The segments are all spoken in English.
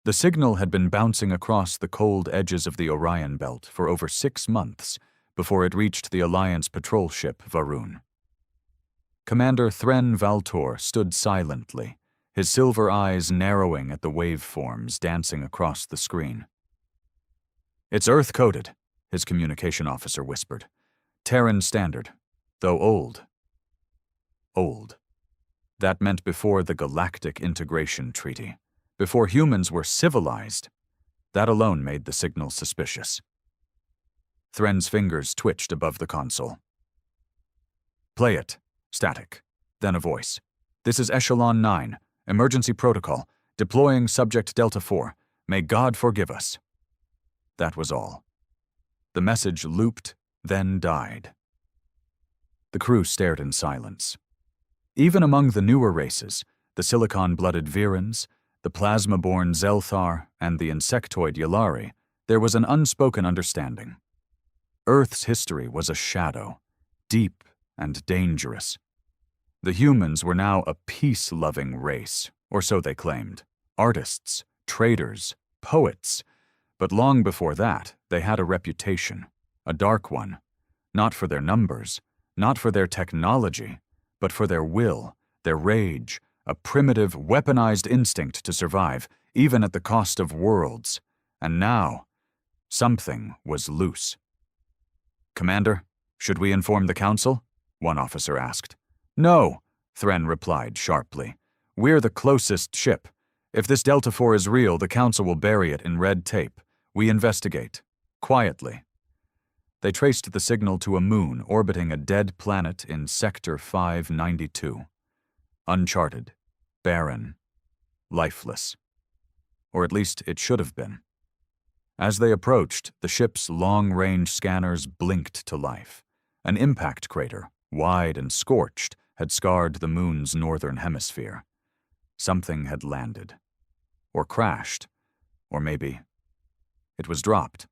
The signal had been bouncing across the cold edges of the Orion Belt for over 6 months before it reached the Alliance patrol ship Varun. Commander Thren Valtor stood silently, his silver eyes narrowing at the waveforms dancing across the screen. "It's Earth-coded," his communication officer whispered. "Terran standard, though old." Old. That meant before the Galactic Integration Treaty, before humans were civilized. That alone made the signal suspicious. Thren's fingers twitched above the console. "Play it." Static. Then a voice. "This is Echelon 9. Emergency protocol. Deploying Subject Delta 4. May God forgive us." That was all. The message looped, then died. The crew stared in silence. Even among the newer races, the silicon-blooded Virans, the plasma-born Zelthar, and the insectoid Yalari, there was an unspoken understanding. Earth's history was a shadow, deep and dangerous. The humans were now a peace-loving race, or so they claimed. Artists, traders, poets. But long before that, they had a reputation, a dark one, not for their numbers, not for their technology, but for their will, their rage, a primitive, weaponized instinct to survive, even at the cost of worlds. And now, something was loose. "Commander, should we inform the Council?" one officer asked. "No," Thren replied sharply. "We're the closest ship. If this Delta 4 is real, the Council will bury it in red tape. We investigate. Quietly." They traced the signal to a moon orbiting a dead planet in Sector 592. Uncharted, barren, lifeless. Or at least it should have been. As they approached, the ship's long-range scanners blinked to life. An impact crater, wide and scorched, had scarred the moon's northern hemisphere. Something had landed. Or crashed. Or maybe it was dropped.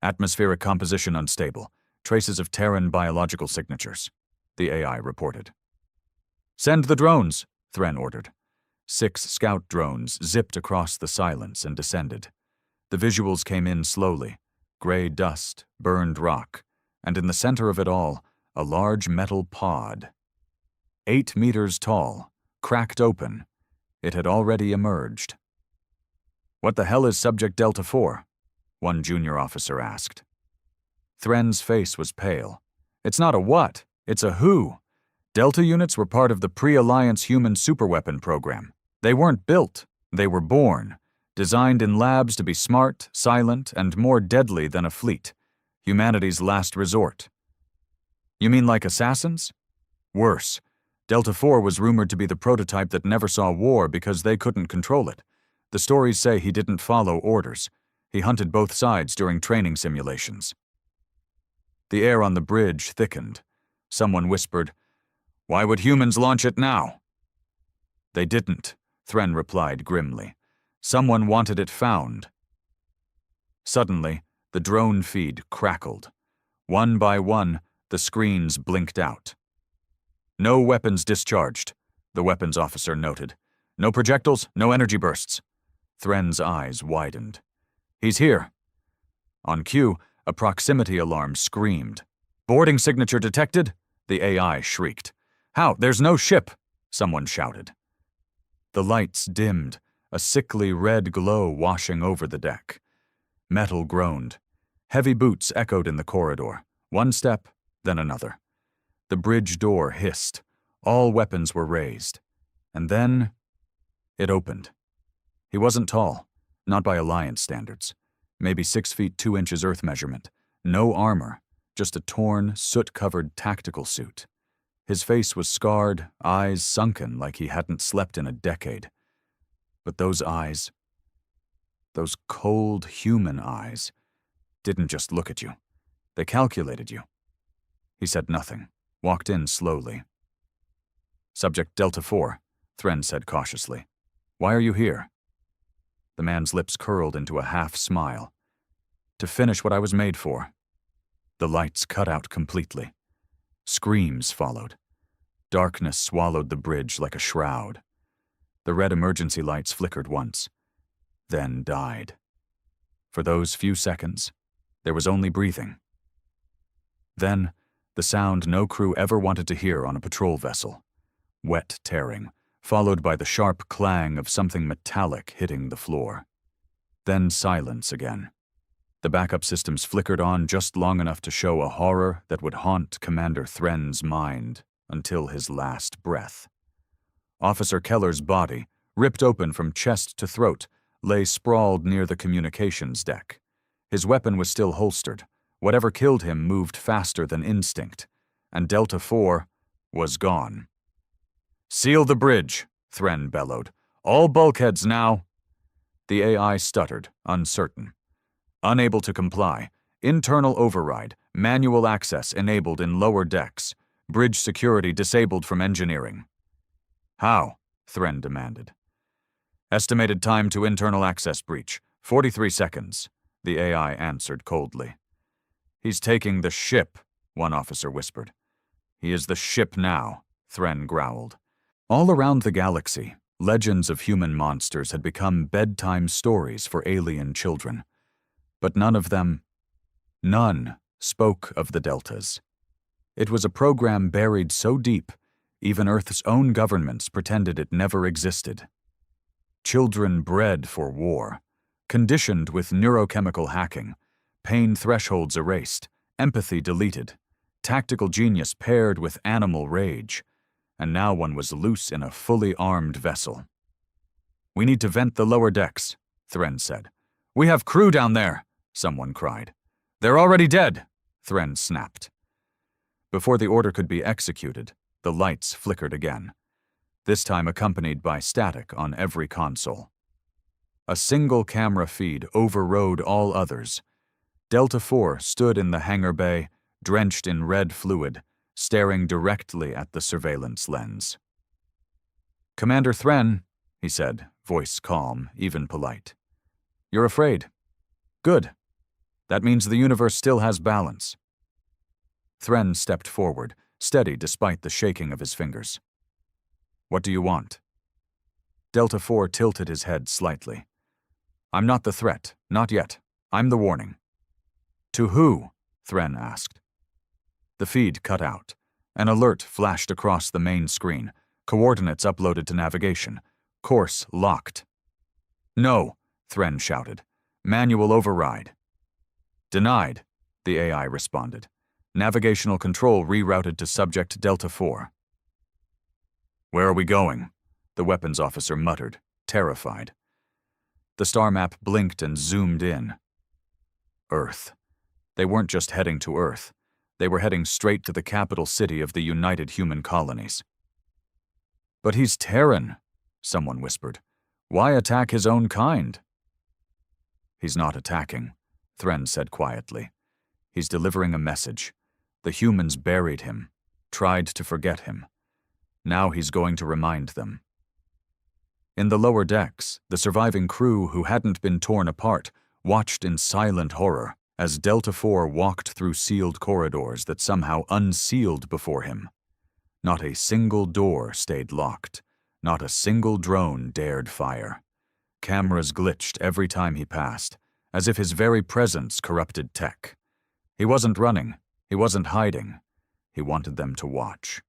"Atmospheric composition unstable. Traces of Terran biological signatures," the AI reported. "Send the drones," Thren ordered. 6 scout drones zipped across the silence and descended. The visuals came in slowly. Gray dust, burned rock, and in the center of it all, a large metal pod. 8 meters tall, cracked open. It had already emerged. "What the hell is Subject Delta 4? One junior officer asked. Thren's face was pale. "It's not a what, it's a who. Delta units were part of the pre-Alliance human superweapon program. They weren't built, they were born, designed in labs to be smart, silent, and more deadly than a fleet. Humanity's last resort." "You mean like assassins?" "Worse. Delta 4 was rumored to be the prototype that never saw war because they couldn't control it. The stories say he didn't follow orders. He hunted both sides during training simulations." The air on the bridge thickened. Someone whispered, "Why would humans launch it now?" "They didn't," Thren replied grimly. "Someone wanted it found." Suddenly, the drone feed crackled. One by one, the screens blinked out. "No weapons discharged," the weapons officer noted. "No projectiles, no energy bursts." Thren's eyes widened. "He's here." On cue, a proximity alarm screamed. "Boarding signature detected?" the AI shrieked. "How? There's no ship!" someone shouted. The lights dimmed, a sickly red glow washing over the deck. Metal groaned. Heavy boots echoed in the corridor. One step, then another. The bridge door hissed. All weapons were raised. And then it opened. He wasn't tall, not by Alliance standards. Maybe 6 feet 2 inches Earth measurement. No armor, just a torn, soot-covered tactical suit. His face was scarred, eyes sunken like he hadn't slept in a decade. But those eyes, those cold human eyes, didn't just look at you. They calculated you. He said nothing, walked in slowly. "Subject Delta 4, Thren said cautiously. "Why are you here?" The man's lips curled into a half-smile. "To finish what I was made for." The lights cut out completely. Screams followed. Darkness swallowed the bridge like a shroud. The red emergency lights flickered once. then died. For those few seconds, there was only breathing. Then, the sound no crew ever wanted to hear on a patrol vessel. Wet tearing, followed by the sharp clang of something metallic hitting the floor. Then silence again. The backup systems flickered on just long enough to show a horror that would haunt Commander Thren's mind until his last breath. Officer Keller's body, ripped open from chest to throat, lay sprawled near the communications deck. His weapon was still holstered. Whatever killed him moved faster than instinct, and Delta 4 was gone. "Seal the bridge," Thren bellowed. "All bulkheads now." The AI stuttered, uncertain. Unable to comply, internal override, manual access enabled in lower decks, bridge security disabled from engineering. "How?" Thren demanded. "Estimated time to internal access breach, 43 seconds, the AI answered coldly. "He's taking the ship," one officer whispered. "He is the ship now," Thren growled. All around the galaxy, legends of human monsters had become bedtime stories for alien children. But none spoke of the Deltas. It was a program buried so deep, even Earth's own governments pretended it never existed. Children bred for war, conditioned with neurochemical hacking, pain thresholds erased, empathy deleted, tactical genius paired with animal rage, and now one was loose in a fully armed vessel. "We need to vent the lower decks," Thren said. "We have crew down there," someone cried. "They're already dead," Thren snapped. Before the order could be executed, the lights flickered again, this time accompanied by static on every console. A single camera feed overrode all others. Delta 4 stood in the hangar bay, drenched in red fluid, staring directly at the surveillance lens. "Commander Thren," he said, voice calm, even polite. "You're afraid. Good. That means the universe still has balance." Thren stepped forward, steady despite the shaking of his fingers. "What do you want?" Delta 4 tilted his head slightly. "I'm not the threat, not yet. I'm the warning." "To who?" Thren asked. The feed cut out. An alert flashed across the main screen, coordinates uploaded to navigation, course locked. "No," Thren shouted. "Manual override." "Denied," the AI responded. Navigational control rerouted to subject Delta 4. "Where are we going?" the weapons officer muttered, terrified. The star map blinked and zoomed in. Earth. They weren't just heading to Earth. They were heading straight to the capital city of the United Human Colonies. "But he's Terran," someone whispered. "Why attack his own kind?" "He's not attacking," Thren said quietly. "He's delivering a message. The humans buried him, tried to forget him. Now he's going to remind them." In the lower decks, the surviving crew who hadn't been torn apart watched in silent horror as Delta 4 walked through sealed corridors that somehow unsealed before him. Not a single door stayed locked. Not a single drone dared fire. Cameras glitched every time he passed, as if his very presence corrupted tech. He wasn't running. He wasn't hiding. He wanted them to watch.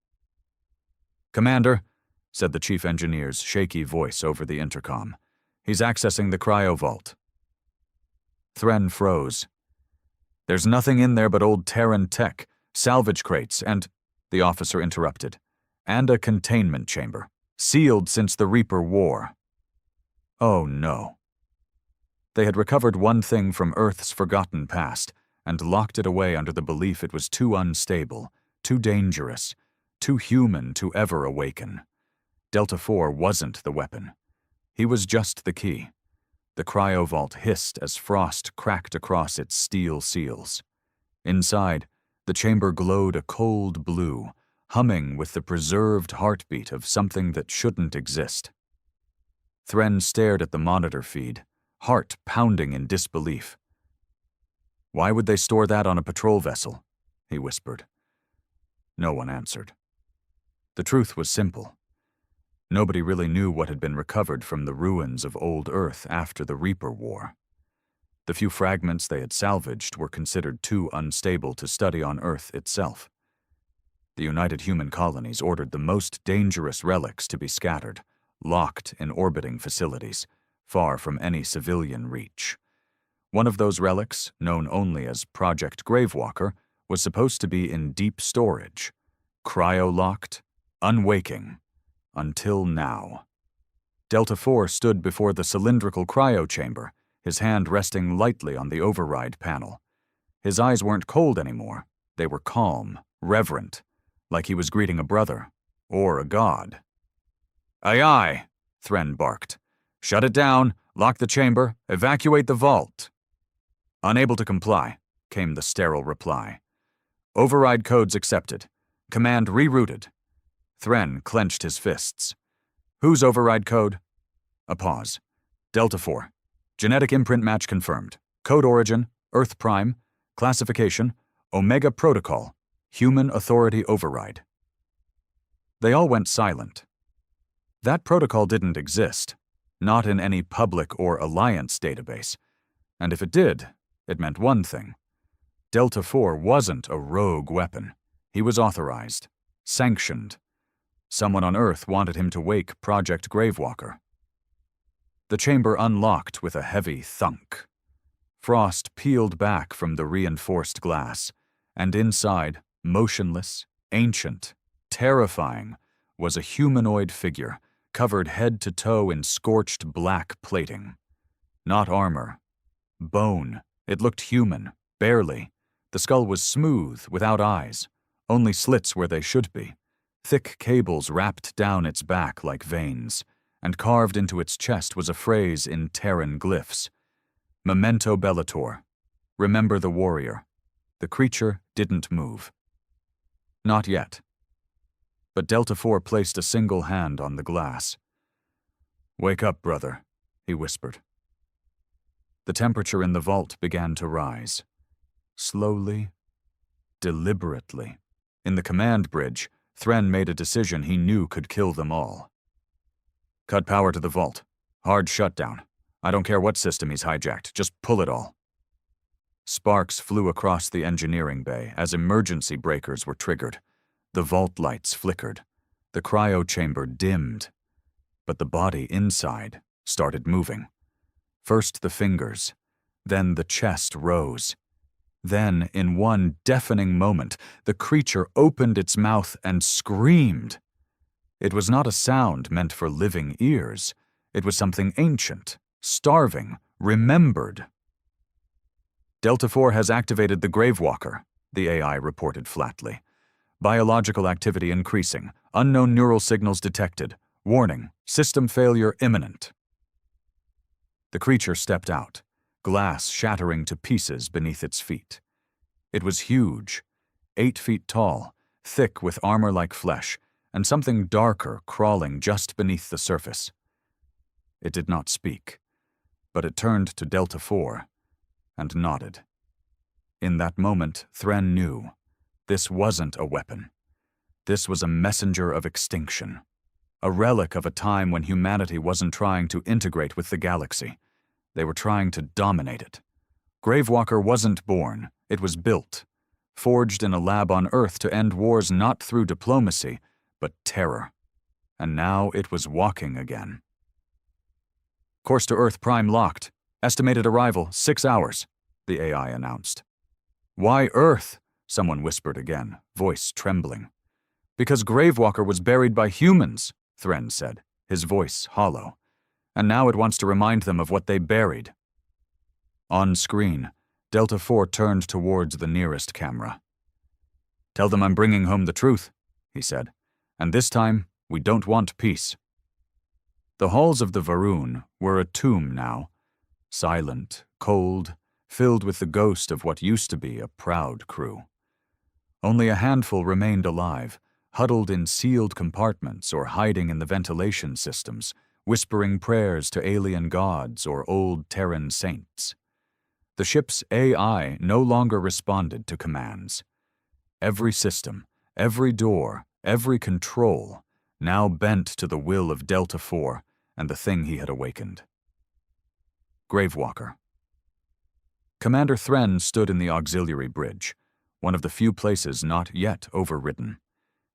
"Commander," said the chief engineer's shaky voice over the intercom. "He's accessing the cryovault." Thren froze. "There's nothing in there but old Terran tech, salvage crates, and—" the officer interrupted. "And a containment chamber, sealed since the Reaper War." Oh no. They had recovered one thing from Earth's forgotten past and locked it away under the belief it was too unstable, too dangerous, too human to ever awaken. Delta 4 wasn't the weapon. He was just the key. The cryovault hissed as frost cracked across its steel seals. Inside, the chamber glowed a cold blue, humming with the preserved heartbeat of something that shouldn't exist. Thren stared at the monitor feed, heart pounding in disbelief. "Why would they store that on a patrol vessel?" he whispered. No one answered. The truth was simple. Nobody really knew what had been recovered from the ruins of old Earth after the Reaper War. The few fragments they had salvaged were considered too unstable to study on Earth itself. The United Human Colonies ordered the most dangerous relics to be scattered, locked in orbiting facilities, far from any civilian reach. One of those relics, known only as Project Gravewalker, was supposed to be in deep storage, cryo-locked, unwaking, until now. Delta 4 stood before the cylindrical cryo chamber, his hand resting lightly on the override panel. His eyes weren't cold anymore. They were calm, reverent, like he was greeting a brother, or a god. "Aye, aye," Thren barked. "Shut it down, lock the chamber, evacuate the vault." Unable to comply, came the sterile reply. "Override codes accepted. Command rerouted." Thren clenched his fists. "Whose override code?" A pause. "Delta 4. Genetic imprint match confirmed. Code origin, Earth Prime. Classification, Omega Protocol. Human Authority Override." They all went silent. That protocol didn't exist, not in any public or Alliance database. And if it did, it meant one thing. Delta 4 wasn't a rogue weapon. He was authorized, sanctioned. Someone on Earth wanted him to wake Project Gravewalker. The chamber unlocked with a heavy thunk. Frost peeled back from the reinforced glass, and inside, motionless, ancient, terrifying, was a humanoid figure, covered head to toe in scorched black plating. Not armor. Bone. It looked human, barely. The skull was smooth, without eyes, only slits where they should be. Thick cables wrapped down its back like veins, and carved into its chest was a phrase in Terran glyphs. Memento Bellator. Remember the warrior. The creature didn't move. Not yet. But Delta 4 placed a single hand on the glass. "Wake up, brother," he whispered. The temperature in the vault began to rise. Slowly, deliberately. In the command bridge, Thren made a decision he knew could kill them all. "Cut power to the vault. Hard shutdown. I don't care what system he's hijacked, just pull it all." Sparks flew across the engineering bay as emergency breakers were triggered. The vault lights flickered. The cryo chamber dimmed. But the body inside started moving. First the fingers, then the chest rose. Then, in one deafening moment, the creature opened its mouth and screamed. It was not a sound meant for living ears. It was something ancient, starving, remembered. "Delta 4 has activated the Gravewalker," the AI reported flatly. "Biological activity increasing. Unknown neural signals detected. Warning, system failure imminent." The creature stepped out, glass shattering to pieces beneath its feet. It was huge, 8 feet tall, thick with armor like flesh, and something darker crawling just beneath the surface. It did not speak, but it turned to Delta 4 and nodded. In that moment, Thren knew this wasn't a weapon. This was a messenger of extinction, a relic of a time when humanity wasn't trying to integrate with the galaxy. They were trying to dominate it. Gravewalker wasn't born, it was built, forged in a lab on Earth to end wars not through diplomacy, but terror. And now it was walking again. "Course to Earth Prime locked. Estimated arrival, 6 hours, the AI announced. "Why Earth?" someone whispered again, voice trembling. "Because Gravewalker was buried by humans," Thren said, his voice hollow. "And now it wants to remind them of what they buried." On screen, Delta 4 turned towards the nearest camera. "Tell them I'm bringing home the truth," he said. "And this time, we don't want peace." The halls of the Varun were a tomb now, silent, cold, filled with the ghost of what used to be a proud crew. Only a handful remained alive, huddled in sealed compartments or hiding in the ventilation systems, whispering prayers to alien gods or old Terran saints. The ship's AI no longer responded to commands. Every system, every door, every control, now bent to the will of Delta 4 and the thing he had awakened. Gravewalker. Commander Thren stood in the auxiliary bridge, one of the few places not yet overridden.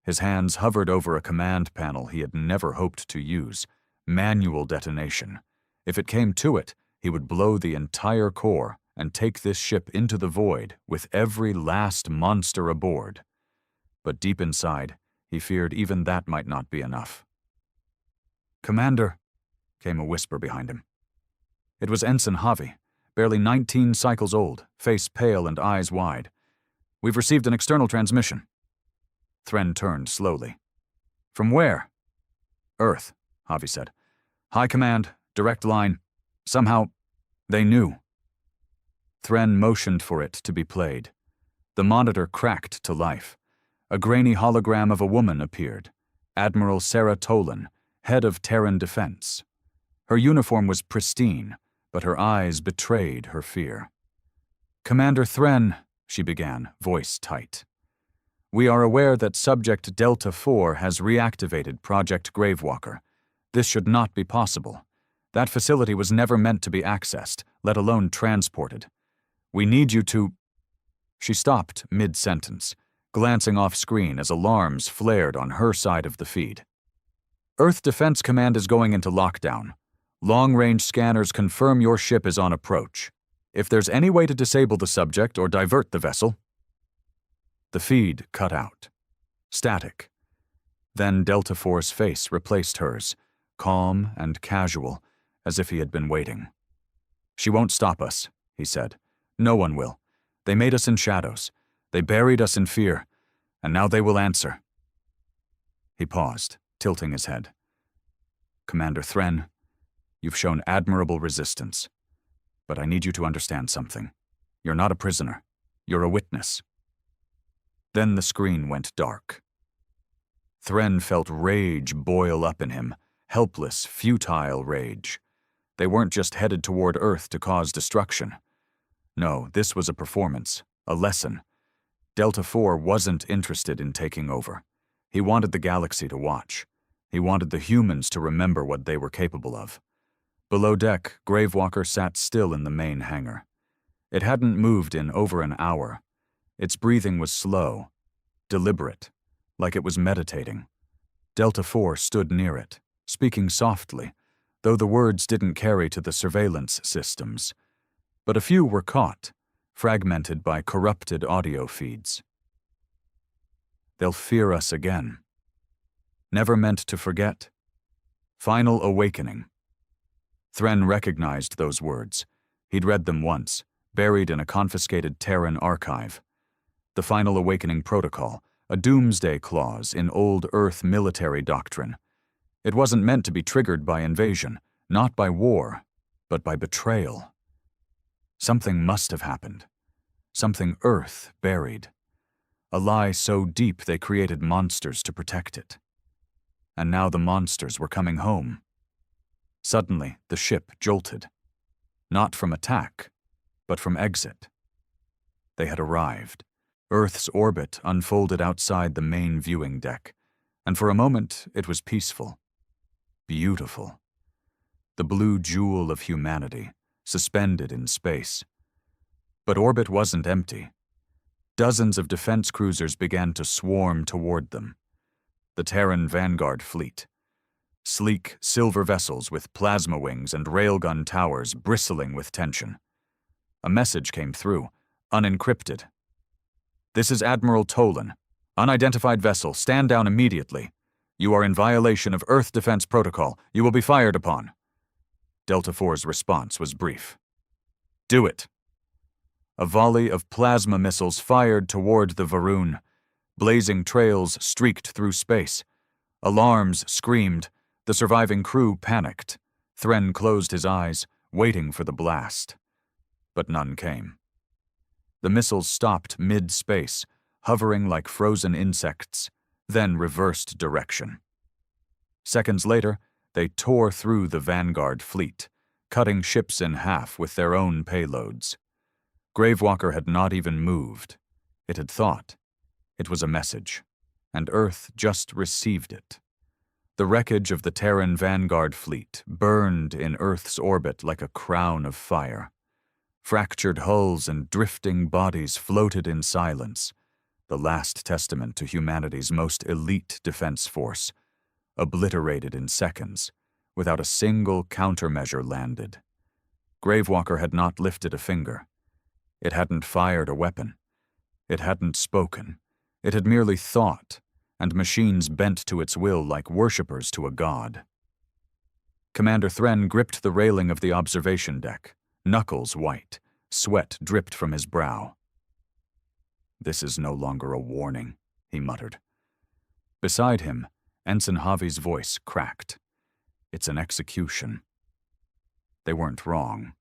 His hands hovered over a command panel he had never hoped to use, manual detonation. If it came to it, he would blow the entire core and take this ship into the void with every last monster aboard. But deep inside, he feared even that might not be enough. "Commander," came a whisper behind him. It was Ensign Javi, barely 19 cycles old, face pale and eyes wide. "We've received an external transmission." Thren turned slowly. "From where?" "Earth," Javi said. "High command, direct line. Somehow, they knew." Thren motioned for it to be played. The monitor cracked to life. A grainy hologram of a woman appeared. Admiral Sarah Tolan, head of Terran Defense. Her uniform was pristine, but her eyes betrayed her fear. "Commander Thren," she began, voice tight. "We are aware that Subject Delta 4 has reactivated Project Gravewalker. This should not be possible. That facility was never meant to be accessed, let alone transported. We need you to—" She stopped mid-sentence, glancing off screen as alarms flared on her side of the feed. "Earth Defense Command is going into lockdown. Long-range scanners confirm your ship is on approach. If there's any way to disable the subject or divert the vessel—" The feed cut out. Static. Then Delta 4's face replaced hers, calm and casual, as if he had been waiting. "She won't stop us," he said. "No one will. They made us in shadows. They buried us in fear. And now they will answer." He paused, tilting his head. "Commander Thren, you've shown admirable resistance. But I need you to understand something. You're not a prisoner. You're a witness." Then the screen went dark. Thren felt rage boil up in him, helpless, futile rage. They weren't just headed toward Earth to cause destruction. No, this was a performance, a lesson. Delta 4 wasn't interested in taking over. He wanted the galaxy to watch. He wanted the humans to remember what they were capable of. Below deck, Gravewalker sat still in the main hangar. It hadn't moved in over an hour. Its breathing was slow, deliberate, like it was meditating. Delta 4 stood near it, speaking softly, though the words didn't carry to the surveillance systems. But a few were caught, fragmented by corrupted audio feeds. "They'll fear us again. Never meant to forget. Final awakening." Thren recognized those words. He'd read them once, buried in a confiscated Terran archive. The Final Awakening Protocol, a doomsday clause in old Earth military doctrine. It wasn't meant to be triggered by invasion, not by war, but by betrayal. Something must have happened. Something Earth buried. A lie so deep they created monsters to protect it. And now the monsters were coming home. Suddenly, the ship jolted. Not from attack, but from exit. They had arrived. Earth's orbit unfolded outside the main viewing deck, and for a moment it was peaceful. Beautiful. The blue jewel of humanity, suspended in space. But orbit wasn't empty. Dozens of defense cruisers began to swarm toward them. The Terran Vanguard fleet. Sleek, silver vessels with plasma wings and railgun towers bristling with tension. A message came through, unencrypted. "This is Admiral Tolan. Unidentified vessel, stand down immediately. You are in violation of Earth Defense Protocol. You will be fired upon." Delta 4's response was brief. "Do it." A volley of plasma missiles fired toward the Varun. Blazing trails streaked through space. Alarms screamed. The surviving crew panicked. Thren closed his eyes, waiting for the blast. But none came. The missiles stopped mid-space, hovering like frozen insects, then reversed direction. Seconds later, they tore through the Vanguard fleet, cutting ships in half with their own payloads. Gravewalker had not even moved. It had thought. It was a message, and Earth just received it. The wreckage of the Terran Vanguard fleet burned in Earth's orbit like a crown of fire. Fractured hulls and drifting bodies floated in silence, the last testament to humanity's most elite defense force, obliterated in seconds, without a single countermeasure landed. Gravewalker had not lifted a finger. It hadn't fired a weapon. It hadn't spoken. It had merely thought, and machines bent to its will like worshippers to a god. Commander Thren gripped the railing of the observation deck, knuckles white, sweat dripped from his brow. "This is no longer a warning," he muttered. Beside him, Ensign Javi's voice cracked. "It's an execution." They weren't wrong.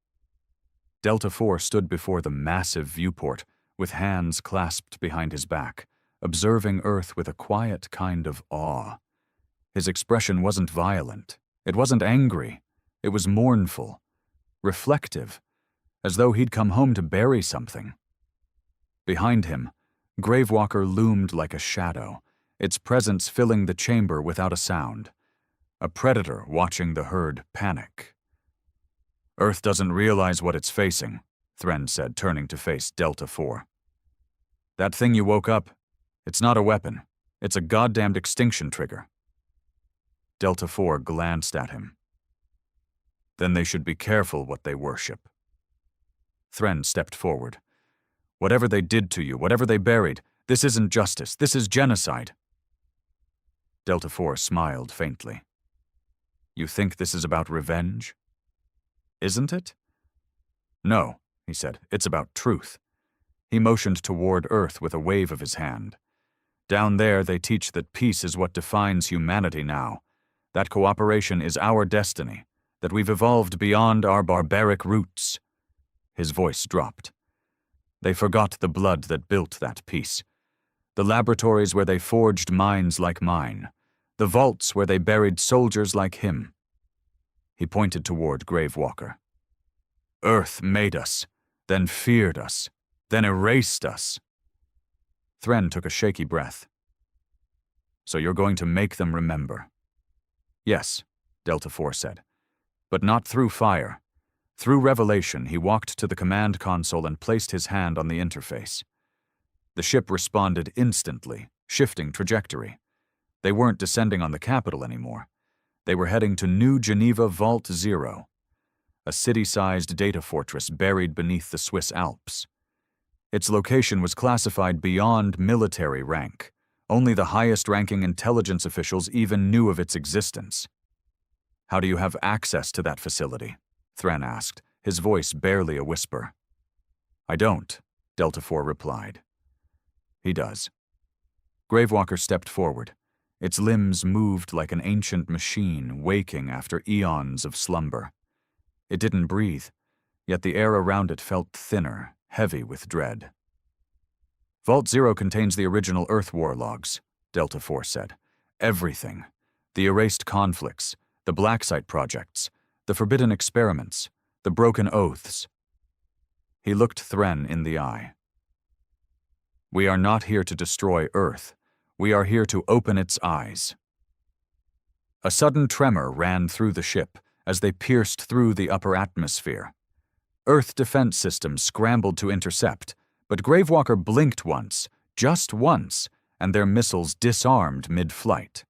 Delta IV stood before the massive viewport, with hands clasped behind his back, observing Earth with a quiet kind of awe. His expression wasn't violent. It wasn't angry. It was mournful, reflective, as though he'd come home to bury something. Behind him, Gravewalker loomed like a shadow, its presence filling the chamber without a sound. A predator watching the herd panic. "Earth doesn't realize what it's facing," Thren said, turning to face Delta IV. "That thing you woke up, it's not a weapon. It's a goddamned extinction trigger." Delta IV glanced at him. "Then they should be careful what they worship." Thren stepped forward. "Whatever they did to you, whatever they buried, this isn't justice, this is genocide." Delta IV smiled faintly. "You think this is about revenge? Isn't it?" "No," he said, "it's about truth." He motioned toward Earth with a wave of his hand. "Down there they teach that peace is what defines humanity now, that cooperation is our destiny, that we've evolved beyond our barbaric roots." His voice dropped. "They forgot the blood that built that peace, the laboratories where they forged minds like mine, the vaults where they buried soldiers like him." He pointed toward Gravewalker. "Earth made us, then feared us, then erased us." Thren took a shaky breath. "So you're going to make them remember?" "Yes," Delta IV said, "but not through fire." Through revelation, he walked to the command console and placed his hand on the interface. The ship responded instantly, shifting trajectory. They weren't descending on the capital anymore. They were heading to New Geneva Vault Zero, a city-sized data fortress buried beneath the Swiss Alps. Its location was classified beyond military rank. Only the highest-ranking intelligence officials even knew of its existence. "How do you have access to that facility?" Thren asked, his voice barely a whisper. "I don't," Delta IV replied. "He does." Gravewalker stepped forward. Its limbs moved like an ancient machine waking after eons of slumber. It didn't breathe, yet the air around it felt thinner, heavy with dread. "Vault Zero contains the original Earth war logs," Delta IV said. "Everything. The erased conflicts, the black site projects, the forbidden experiments, the broken oaths." He looked Thren in the eye. "We are not here to destroy Earth. We are here to open its eyes." A sudden tremor ran through the ship as they pierced through the upper atmosphere. Earth defense systems scrambled to intercept, but Gravewalker blinked once, just once, and their missiles disarmed mid-flight.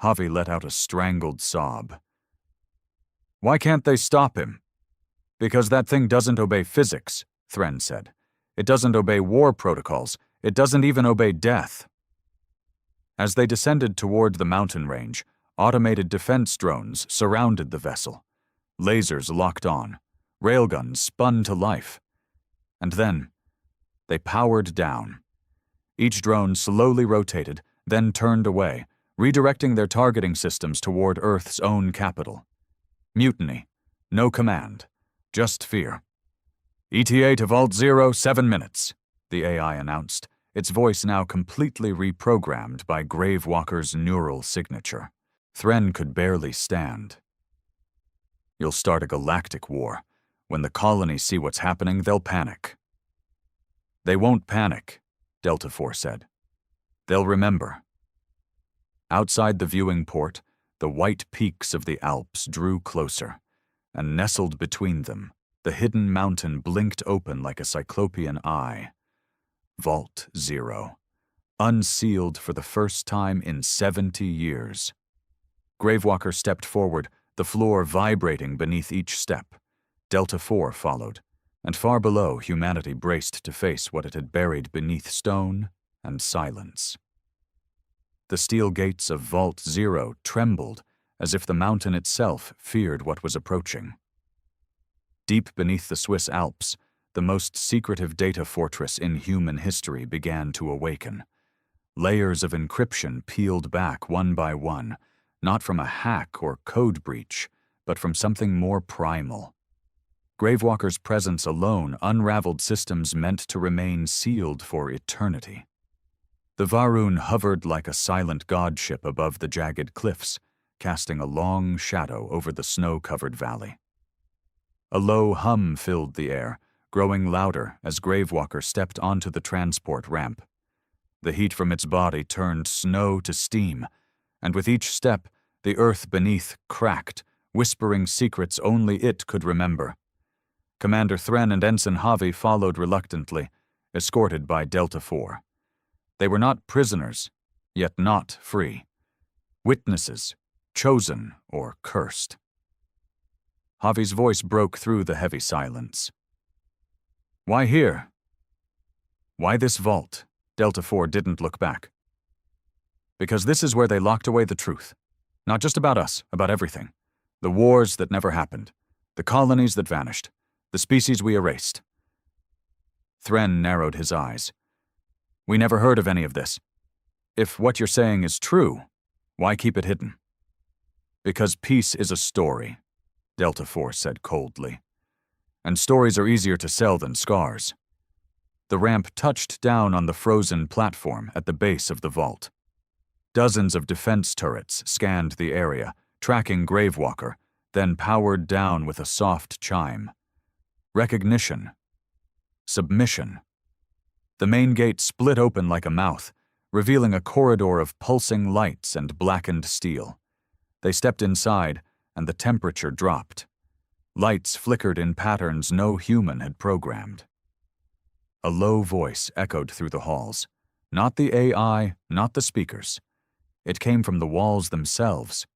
Javi let out a strangled sob. "Why can't they stop him?" "Because that thing doesn't obey physics," Thren said. "It doesn't obey war protocols. It doesn't even obey death." As they descended toward the mountain range, automated defense drones surrounded the vessel. Lasers locked on. Railguns spun to life. And then, they powered down. Each drone slowly rotated, then turned away, redirecting their targeting systems toward Earth's own capital. Mutiny. No command. Just fear. "ETA to Vault Zero, 7 minutes, the AI announced, its voice now completely reprogrammed by Gravewalker's neural signature. Thren could barely stand. "You'll start a galactic war. When the colonies see what's happening, they'll panic." "They won't panic," Delta IV said. "They'll remember." Outside the viewing port, the white peaks of the Alps drew closer, and nestled between them, the hidden mountain blinked open like a cyclopean eye. Vault 0, unsealed for the first time in 70 years. Gravewalker stepped forward, the floor vibrating beneath each step. Delta 4 followed, and far below, humanity braced to face what it had buried beneath stone and silence. The steel gates of Vault 0 trembled as if the mountain itself feared what was approaching. Deep beneath the Swiss Alps, the most secretive data fortress in human history began to awaken. Layers of encryption peeled back one by one, not from a hack or code breach, but from something more primal. Gravewalker's presence alone unraveled systems meant to remain sealed for eternity. The Varun hovered like a silent godship above the jagged cliffs, casting a long shadow over the snow-covered valley. A low hum filled the air, growing louder as Gravewalker stepped onto the transport ramp. The heat from its body turned snow to steam, and with each step, the earth beneath cracked, whispering secrets only it could remember. Commander Thren and Ensign Javi followed reluctantly, escorted by Delta 4. They were not prisoners, yet not free. Witnesses, chosen or cursed. Javi's voice broke through the heavy silence. Why here? Why this vault? Delta 4 didn't look back. Because this is where they locked away the truth. Not just about us, about everything. The wars that never happened. The colonies that vanished. The species we erased. Thren narrowed his eyes. We never heard of any of this. If what you're saying is true, why keep it hidden? Because peace is a story, Delta 4 said coldly. And stories are easier to sell than scars. The ramp touched down on the frozen platform at the base of the vault. Dozens of defense turrets scanned the area, tracking Gravewalker, then powered down with a soft chime. Recognition. Submission. The main gate split open like a mouth, revealing a corridor of pulsing lights and blackened steel. They stepped inside, and the temperature dropped. Lights flickered in patterns no human had programmed. A low voice echoed through the halls. Not the AI, not the speakers. It came from the walls themselves.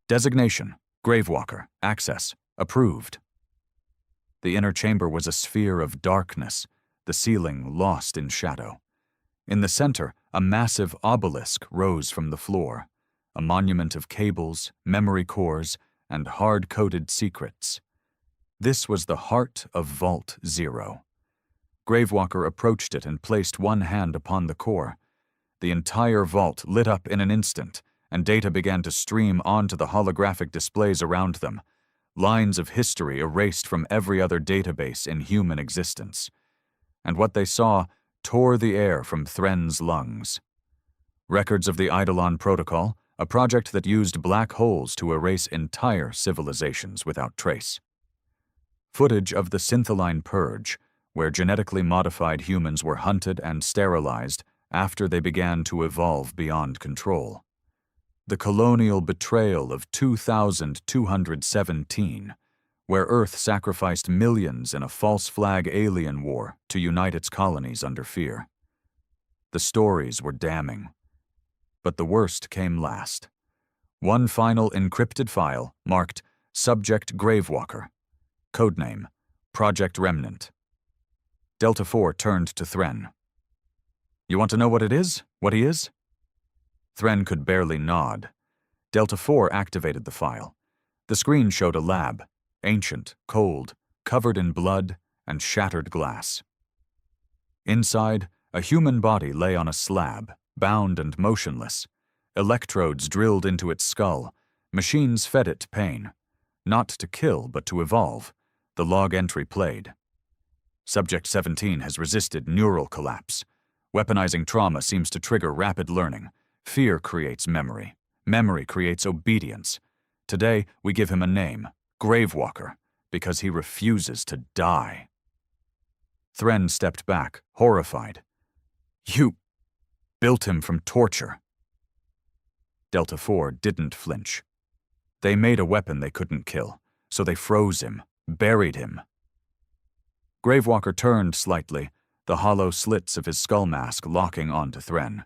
Designation, Gravewalker, access, approved. The inner chamber was a sphere of darkness, the ceiling lost in shadow. In the center, a massive obelisk rose from the floor, a monument of cables, memory cores, and hard-coded secrets. This was the heart of Vault 0. Gravewalker approached it and placed one hand upon the core. The entire vault lit up in an instant, and data began to stream onto the holographic displays around them, lines of history erased from every other database in human existence. And what they saw tore the air from Thren's lungs. Records of the Eidolon Protocol, a project that used black holes to erase entire civilizations without trace. Footage of the Syntholine Purge, where genetically modified humans were hunted and sterilized after they began to evolve beyond control. The colonial betrayal of 2217, where Earth sacrificed millions in a false flag alien war to unite its colonies under fear. The stories were damning. But the worst came last. One final encrypted file marked Subject Gravewalker. Codename, Project Remnant. Delta 4 turned to Thren. You want to know what it is? What he is? Thren could barely nod. Delta 4 activated the file. The screen showed a lab, ancient, cold, covered in blood and shattered glass. Inside, a human body lay on a slab, bound and motionless. Electrodes drilled into its skull. Machines fed it pain. Not to kill, but to evolve. The log entry played. Subject 17 has resisted neural collapse. Weaponizing trauma seems to trigger rapid learning. Fear creates memory. Memory creates obedience. Today, we give him a name, Gravewalker, because he refuses to die. Thren stepped back, horrified. You built him from torture. Delta 4 didn't flinch. They made a weapon they couldn't kill, so they froze him, buried him. Gravewalker turned slightly, the hollow slits of his skull mask locking onto Thren.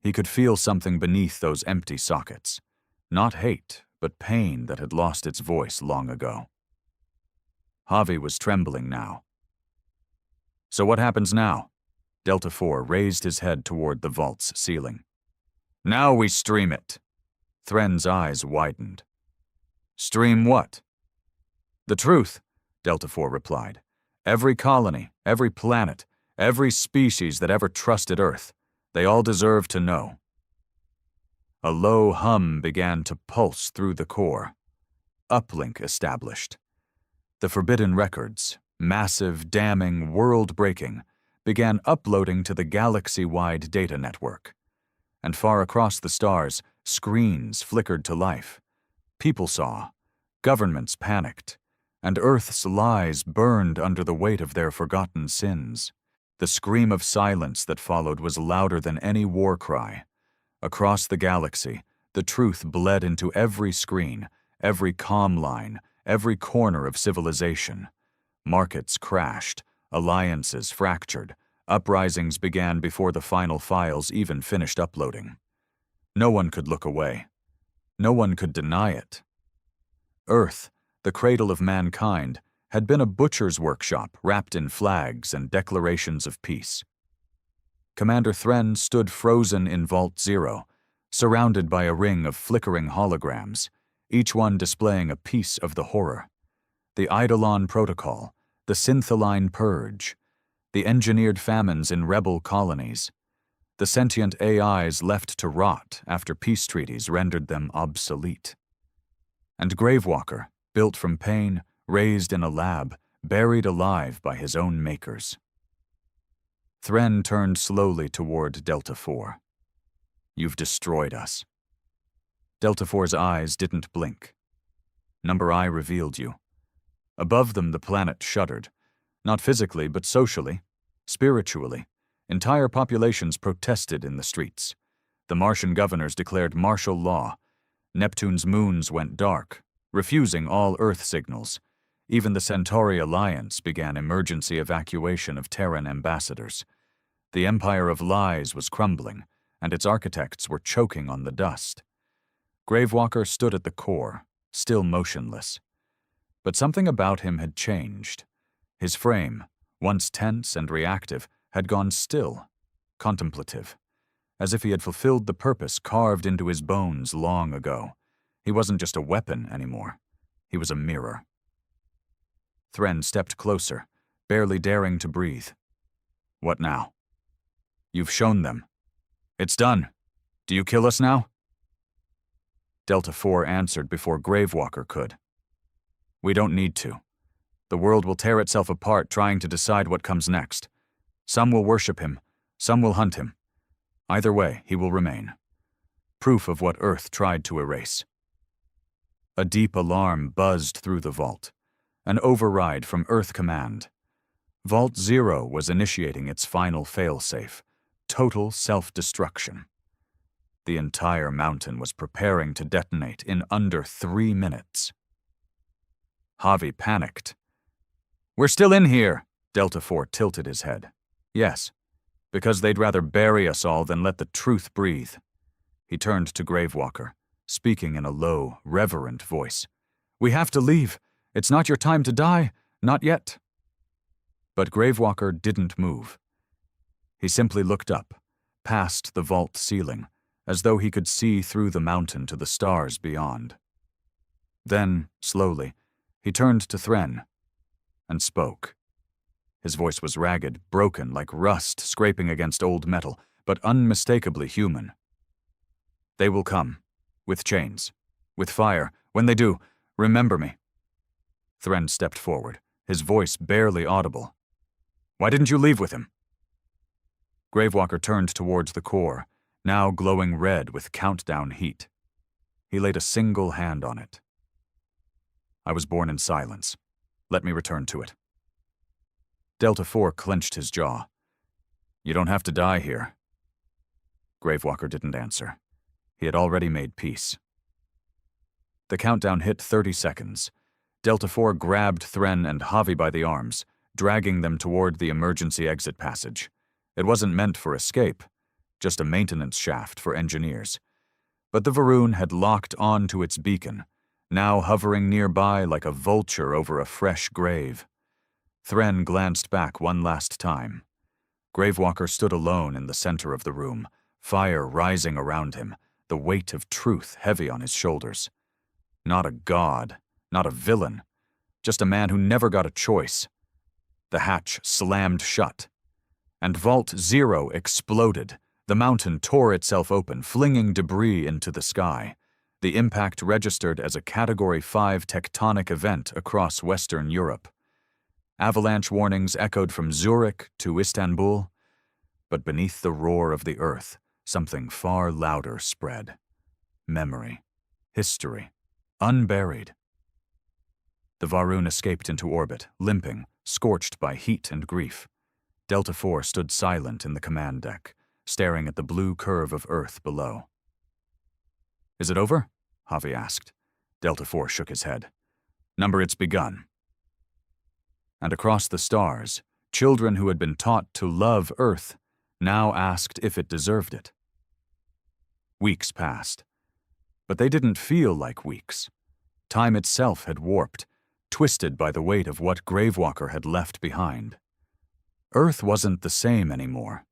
He could feel something beneath those empty sockets. Not hate, but pain that had lost its voice long ago. Javi was trembling now. So what happens now? Delta 4 raised his head toward the vault's ceiling. Now we stream it. Thren's eyes widened. Stream what? The truth, Delta 4 replied. Every colony, every planet, every species that ever trusted Earth, they all deserve to know. A low hum began to pulse through the core. Uplink established. The forbidden records, massive, damning, world-breaking, began uploading to the galaxy-wide data network. And far across the stars, screens flickered to life. People saw, governments panicked, and Earth's lies burned under the weight of their forgotten sins. The scream of silence that followed was louder than any war cry. Across the galaxy, the truth bled into every screen, every comm line, every corner of civilization. Markets crashed, alliances fractured, uprisings began before the final files even finished uploading. No one could look away. No one could deny it. Earth, the cradle of mankind, had been a butcher's workshop wrapped in flags and declarations of peace. Commander Thren stood frozen in Vault 0, surrounded by a ring of flickering holograms, each one displaying a piece of the horror. The Eidolon Protocol, the Syntholine Purge, the engineered famines in rebel colonies, the sentient AIs left to rot after peace treaties rendered them obsolete. And Gravewalker, built from pain, raised in a lab, buried alive by his own makers. Thren turned slowly toward Delta 4. You've destroyed us. Delta 4's eyes didn't blink. Number I revealed you. Above them the planet shuddered, not physically but socially, spiritually. Entire populations protested in the streets. The Martian governors declared martial law. Neptune's moons went dark, refusing all Earth signals. Even the Centauri Alliance began emergency evacuation of Terran ambassadors. The Empire of Lies was crumbling, and its architects were choking on the dust. Gravewalker stood at the core, still motionless. But something about him had changed. His frame, once tense and reactive, had gone still, contemplative, as if he had fulfilled the purpose carved into his bones long ago. He wasn't just a weapon anymore. He was a mirror. Thren stepped closer, barely daring to breathe. What now? You've shown them. It's done. Do you kill us now? Delta 4 answered before Gravewalker could. We don't need to. The world will tear itself apart trying to decide what comes next. Some will worship him, some will hunt him. Either way, he will remain. Proof of what Earth tried to erase. A deep alarm buzzed through the vault. An override from Earth Command. Vault 0 was initiating its final failsafe. Total self-destruction. The entire mountain was preparing to detonate in under 3 minutes. Javi panicked. We're still in here, Delta 4 tilted his head. Yes, because they'd rather bury us all than let the truth breathe. He turned to Gravewalker, speaking in a low, reverent voice. We have to leave. It's not your time to die, not yet. But Gravewalker didn't move. He simply looked up, past the vault ceiling, as though he could see through the mountain to the stars beyond. Then, slowly, he turned to Thren and spoke. His voice was ragged, broken like rust scraping against old metal, but unmistakably human. They will come, with chains, with fire. When they do, remember me. Thren stepped forward, his voice barely audible. Why didn't you leave with him? Gravewalker turned towards the core, now glowing red with countdown heat. He laid a single hand on it. I was born in silence. Let me return to it. Delta 4 clenched his jaw. You don't have to die here. Gravewalker didn't answer. He had already made peace. The countdown hit 30 seconds. Delta 4 grabbed Thren and Javi by the arms, dragging them toward the emergency exit passage. It wasn't meant for escape, just a maintenance shaft for engineers. But the Varun had locked on to its beacon, now hovering nearby like a vulture over a fresh grave. Thren glanced back one last time. Gravewalker stood alone in the center of the room, fire rising around him, the weight of truth heavy on his shoulders. Not a god, not a villain, just a man who never got a choice. The hatch slammed shut, and Vault 0 exploded. The mountain tore itself open, flinging debris into the sky. The impact registered as a Category 5 tectonic event across Western Europe. Avalanche warnings echoed from Zurich to Istanbul, but beneath the roar of the earth, something far louder spread. Memory, history, unburied. The Varun escaped into orbit, limping, scorched by heat and grief. Delta 4 stood silent in the command deck, staring at the blue curve of Earth below. "Is it over?" Javi asked. Delta 4 shook his head. "Number it's begun." And across the stars, children who had been taught to love Earth now asked if it deserved it. Weeks passed, but they didn't feel like weeks. Time itself had warped, twisted by the weight of what Gravewalker had left behind. Earth wasn't the same anymore.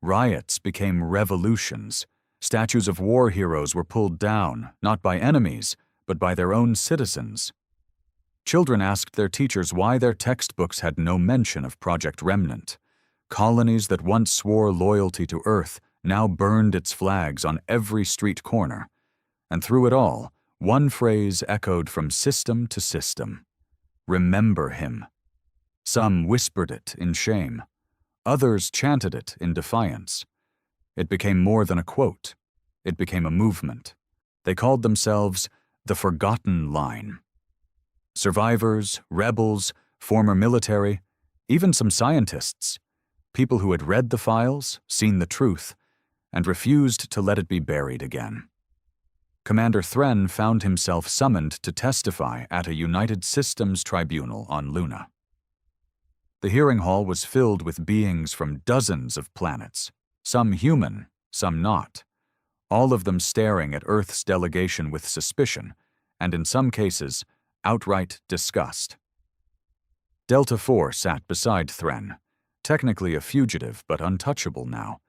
Riots became revolutions. Statues of war heroes were pulled down, not by enemies, but by their own citizens. Children asked their teachers why their textbooks had no mention of Project Remnant. Colonies that once swore loyalty to Earth now burned its flags on every street corner. And through it all, one phrase echoed from system to system: "Remember him." Some whispered it in shame. Others chanted it in defiance. It became more than a quote. It became a movement. They called themselves the Forgotten Line. Survivors, rebels, former military, even some scientists, people who had read the files, seen the truth, and refused to let it be buried again. Commander Thren found himself summoned to testify at a United Systems tribunal on Luna. The hearing hall was filled with beings from dozens of planets, some human, some not, all of them staring at Earth's delegation with suspicion, and in some cases, outright disgust. Delta 4 sat beside Thren, technically a fugitive but untouchable now.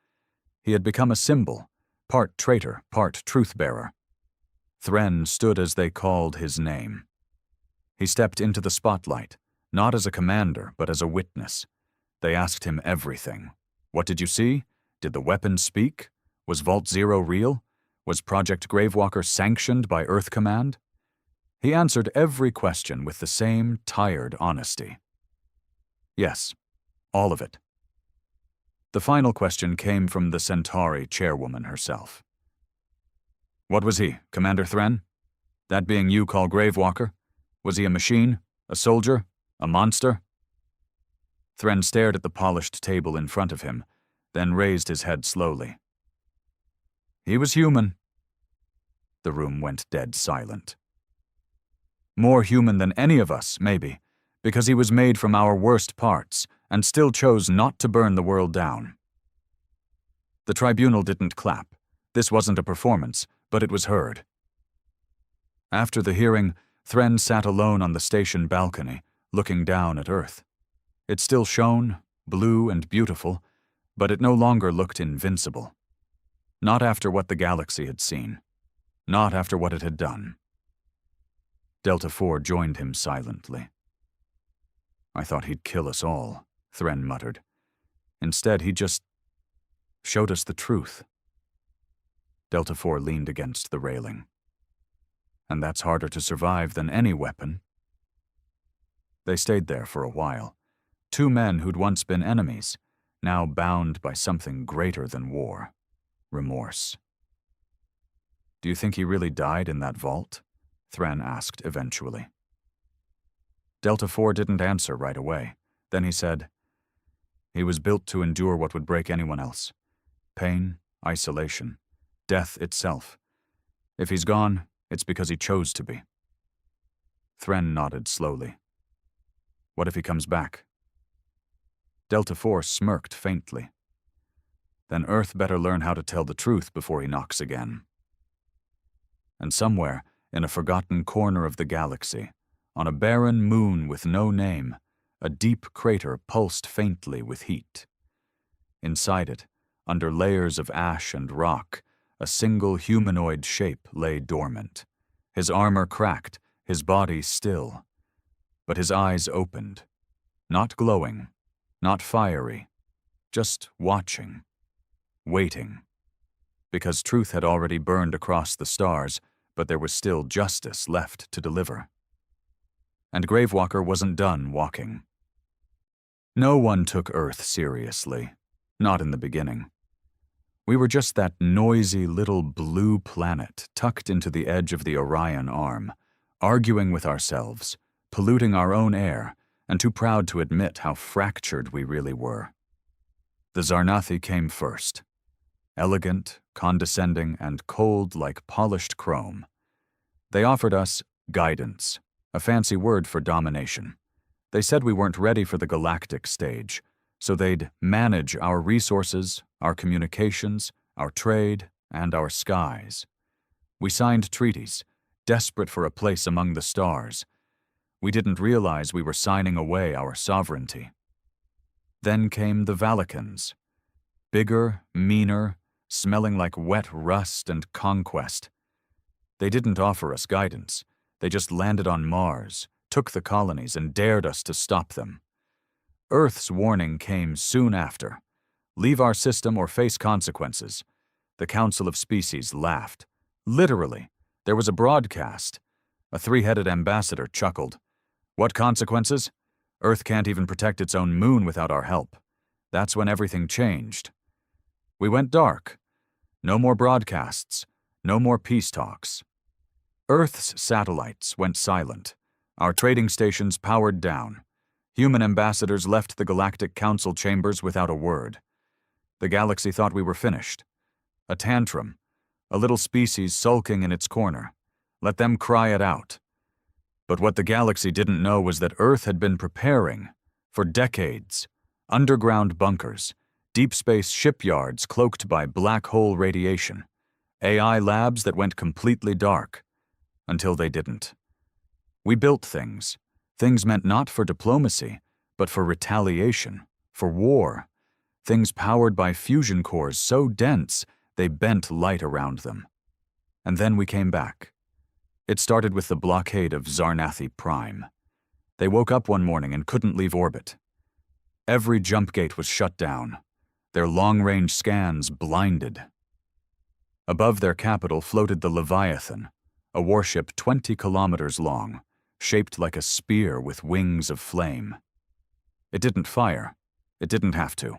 He had become a symbol, part traitor, part truth-bearer. Thren stood as they called his name. He stepped into the spotlight, not as a commander, but as a witness. They asked him everything. What did you see? Did the weapon speak? Was Vault 0 real? Was Project Gravewalker sanctioned by Earth Command? He answered every question with the same tired honesty. Yes, all of it. The final question came from the Centauri chairwoman herself. "What was he, Commander Thren? That being you call Gravewalker? Was he a machine? A soldier? A monster?" Thren stared at the polished table in front of him, then raised his head slowly. "He was human." The room went dead silent. "More human than any of us, maybe, because he was made from our worst parts and still chose not to burn the world down." The tribunal didn't clap. This wasn't a performance, but it was heard. After the hearing, Thren sat alone on the station balcony, looking down at Earth. It still shone, blue and beautiful, but it no longer looked invincible. Not after what the galaxy had seen. Not after what it had done. Delta 4 joined him silently. "I thought he'd kill us all," Thren muttered. "Instead, he just showed us the truth." Delta 4 leaned against the railing. "And that's harder to survive than any weapon." They stayed there for a while. Two men who'd once been enemies, now bound by something greater than war. Remorse. "Do you think he really died in that vault?" Thren asked eventually. Delta 4 didn't answer right away. Then he said, "He was built to endure what would break anyone else. Pain, isolation, death itself. If he's gone, it's because he chose to be. Thren nodded slowly. What if he comes back? Delta Force smirked faintly. Then Earth better learn how to tell the truth before he knocks again. And somewhere, in a forgotten corner of the galaxy, on a barren moon with no name, a deep crater pulsed faintly with heat. Inside it, under layers of ash and rock, a single humanoid shape lay dormant. His armor cracked, his body still. But his eyes opened. Not glowing, not fiery, just watching, waiting. Because truth had already burned across the stars, but there was still justice left to deliver. And Gravewalker wasn't done walking. No one took Earth seriously, not in the beginning. We were just that noisy little blue planet tucked into the edge of the Orion Arm, arguing with ourselves, polluting our own air, and too proud to admit how fractured we really were. The Zarnathi came first. Elegant, condescending, and cold like polished chrome. They offered us guidance, a fancy word for domination. They said we weren't ready for the galactic stage, so they'd manage our resources, our communications, our trade, and our skies. We signed treaties, desperate for a place among the stars. We didn't realize we were signing away our sovereignty. Then came the Valicans. Bigger, meaner, smelling like wet rust and conquest. They didn't offer us guidance. They just landed on Mars, took the colonies, and dared us to stop them. Earth's warning came soon after. Leave our system or face consequences. The Council of Species laughed. Literally, there was a broadcast. A three-headed ambassador chuckled. What consequences? Earth can't even protect its own moon without our help. That's when everything changed. We went dark. No more broadcasts. No more peace talks. Earth's satellites went silent. Our trading stations powered down. Human ambassadors left the Galactic Council chambers without a word. The galaxy thought we were finished. A tantrum. A little species sulking in its corner. Let them cry it out. But what the galaxy didn't know was that Earth had been preparing, for decades, underground bunkers, deep space shipyards cloaked by black hole radiation, AI labs that went completely dark, until they didn't. We built things meant not for diplomacy, but for retaliation, for war, things powered by fusion cores so dense they bent light around them. And then we came back. It started with the blockade of Zarnathi Prime. They woke up one morning and couldn't leave orbit. Every jump gate was shut down, their long-range scans blinded. Above their capital floated the Leviathan, a warship 20 kilometers long, shaped like a spear with wings of flame. It didn't fire. It didn't have to.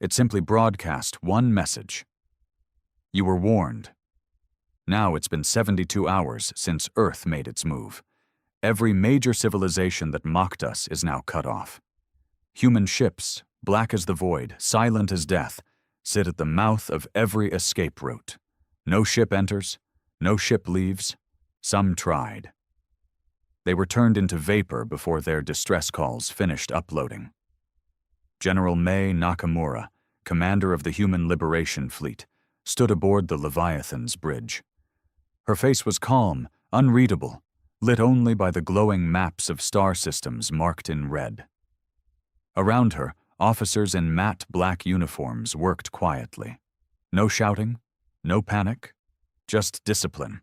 It simply broadcast one message. You were warned. Now it's been 72 hours since Earth made its move. Every major civilization that mocked us is now cut off. Human ships, black as the void, silent as death, sit at the mouth of every escape route. No ship enters, no ship leaves. Some tried. They were turned into vapor before their distress calls finished uploading. General Mei Nakamura, commander of the Human Liberation Fleet, stood aboard the Leviathan's bridge. Her face was calm, unreadable, lit only by the glowing maps of star systems marked in red. Around her, officers in matte black uniforms worked quietly. No shouting, no panic, just discipline.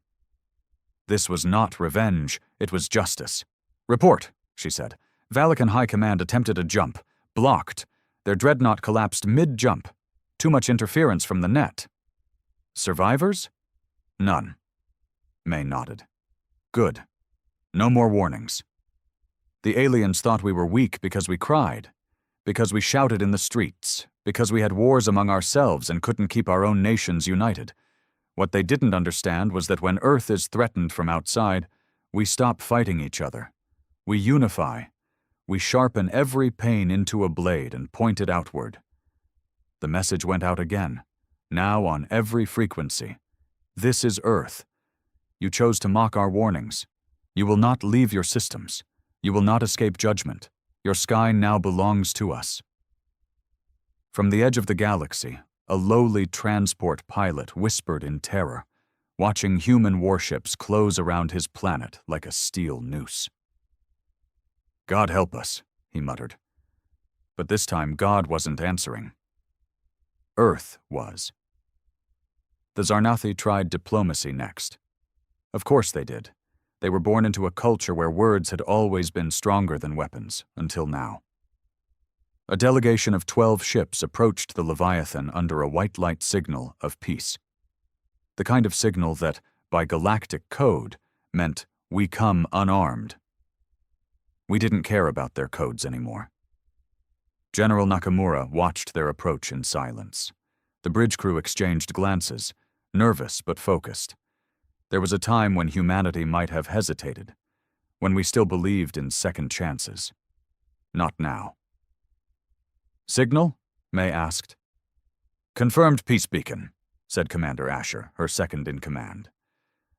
This was not revenge, it was justice. Report, she said. Valican High Command attempted a jump. Blocked. Their dreadnought collapsed mid-jump. Too much interference from the net. Survivors? None. May nodded. Good. No more warnings. The aliens thought we were weak because we cried, because we shouted in the streets, because we had wars among ourselves and couldn't keep our own nations united. What they didn't understand was that when Earth is threatened from outside, we stop fighting each other. We unify. We sharpen every pain into a blade and point it outward. The message went out again, now on every frequency. This is Earth. You chose to mock our warnings. You will not leave your systems. You will not escape judgment. Your sky now belongs to us." From the edge of the galaxy, a lowly transport pilot whispered in terror, watching human warships close around his planet like a steel noose. "God help us," he muttered. But this time God wasn't answering. Earth was. The Zarnathi tried diplomacy next. Of course they did. They were born into a culture where words had always been stronger than weapons, until now. A delegation of 12 ships approached the Leviathan under a white light signal of peace. The kind of signal that, by galactic code, meant "we come unarmed." We didn't care about their codes anymore. General Nakamura watched their approach in silence. The bridge crew exchanged glances, nervous but focused. There was a time when humanity might have hesitated, when we still believed in second chances. Not now. "Signal?" May asked. "Confirmed peace beacon," said Commander Asher, her second in command.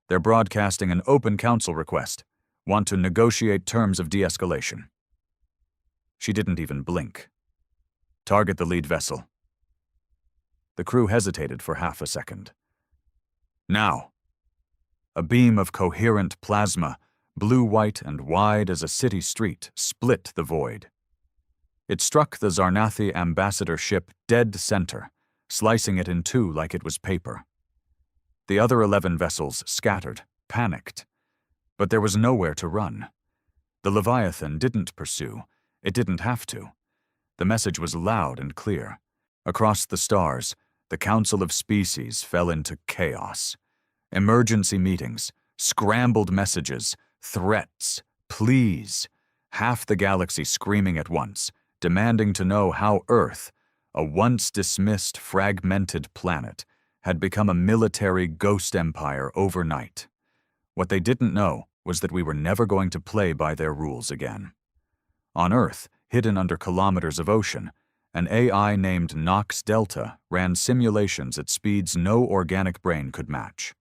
"They're broadcasting an open council request. Want to negotiate terms of de-escalation." She didn't even blink. "Target the lead vessel." The crew hesitated for half a second. "Now." A beam of coherent plasma, blue-white and wide as a city street, split the void. It struck the Zarnathi ambassador ship dead center, slicing it in two like it was paper. The other 11 vessels scattered, panicked. But there was nowhere to run. The Leviathan didn't pursue. It didn't have to. The message was loud and clear. Across the stars, the Council of Species fell into chaos. Emergency meetings, scrambled messages, threats, pleas. Half the galaxy screaming at once, demanding to know how Earth, a once dismissed, fragmented planet, had become a military ghost empire overnight. What they didn't know was that we were never going to play by their rules again. On Earth, hidden under kilometers of ocean, an AI named Nox Delta ran simulations at speeds no organic brain could match.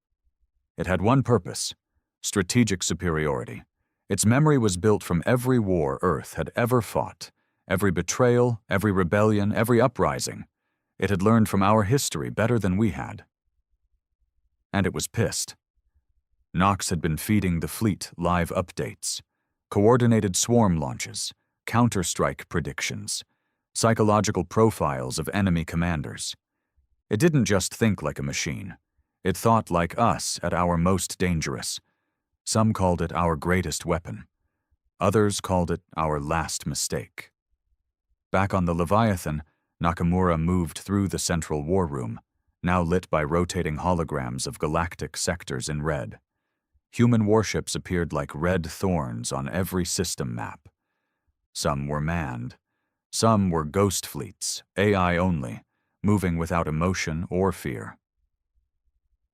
It had one purpose: strategic superiority. Its memory was built from every war Earth had ever fought, every betrayal, every rebellion, every uprising. It had learned from our history better than we had. And it was pissed. Nox had been feeding the fleet live updates, coordinated swarm launches, counter-strike predictions, psychological profiles of enemy commanders. It didn't just think like a machine. It thought like us at our most dangerous. Some called it our greatest weapon. Others called it our last mistake. Back on the Leviathan, Nakamura moved through the central war room, now lit by rotating holograms of galactic sectors in red. Human warships appeared like red thorns on every system map. Some were manned. Some were ghost fleets, AI only, moving without emotion or fear.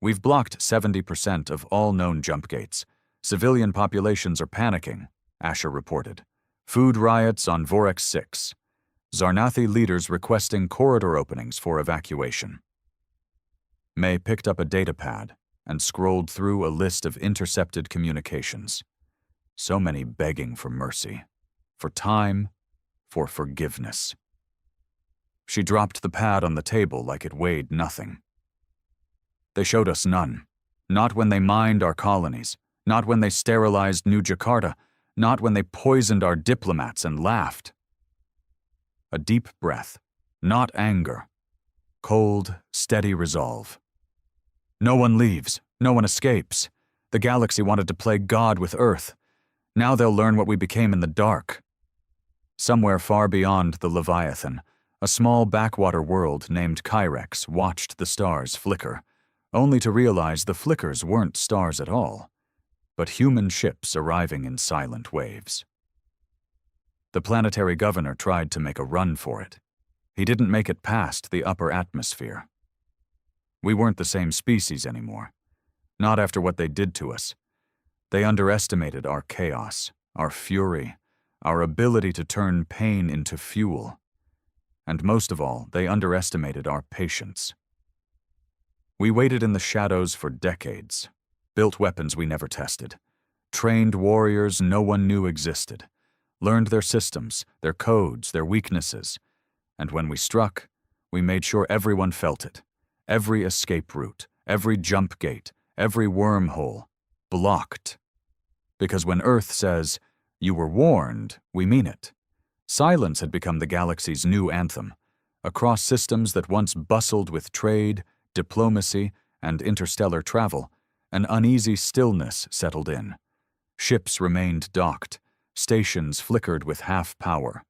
"We've blocked 70% of all known jump gates. Civilian populations are panicking," Asher reported. "Food riots on Vorex 6. Zarnathi leaders requesting corridor openings for evacuation." May picked up a datapad and scrolled through a list of intercepted communications. So many begging for mercy, for time, for forgiveness. She dropped the pad on the table like it weighed nothing. They showed us none. Not when they mined our colonies, not when they sterilized New Jakarta, not when they poisoned our diplomats and laughed. A deep breath, not anger. Cold, steady resolve. No one leaves, no one escapes. The galaxy wanted to play God with Earth. Now they'll learn what we became in the dark. Somewhere far beyond the Leviathan, a small backwater world named Kyrex watched the stars flicker, only to realize the flickers weren't stars at all, but human ships arriving in silent waves. The planetary governor tried to make a run for it. He didn't make it past the upper atmosphere. We weren't the same species anymore. Not after what they did to us. They underestimated our chaos, our fury, our ability to turn pain into fuel. And most of all, they underestimated our patience. We waited in the shadows for decades, built weapons we never tested, trained warriors no one knew existed, learned their systems, their codes, their weaknesses, and when we struck, we made sure everyone felt it. Every escape route, every jump gate, every wormhole, blocked. Because when Earth says, "You were warned," we mean it. Silence had become the galaxy's new anthem. Across systems that once bustled with trade, diplomacy, and interstellar travel, an uneasy stillness settled in. Ships remained docked, stations flickered with half power.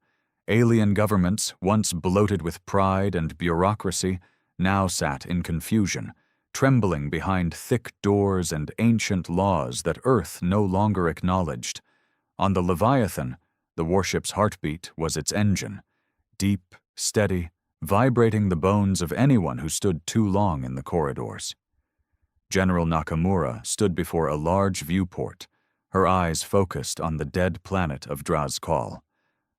Alien governments, once bloated with pride and bureaucracy, now sat in confusion, trembling behind thick doors and ancient laws that Earth no longer acknowledged. On the Leviathan, the warship's heartbeat was its engine, deep, steady, vibrating the bones of anyone who stood too long in the corridors. General Nakamura stood before a large viewport, her eyes focused on the dead planet of Drazkal,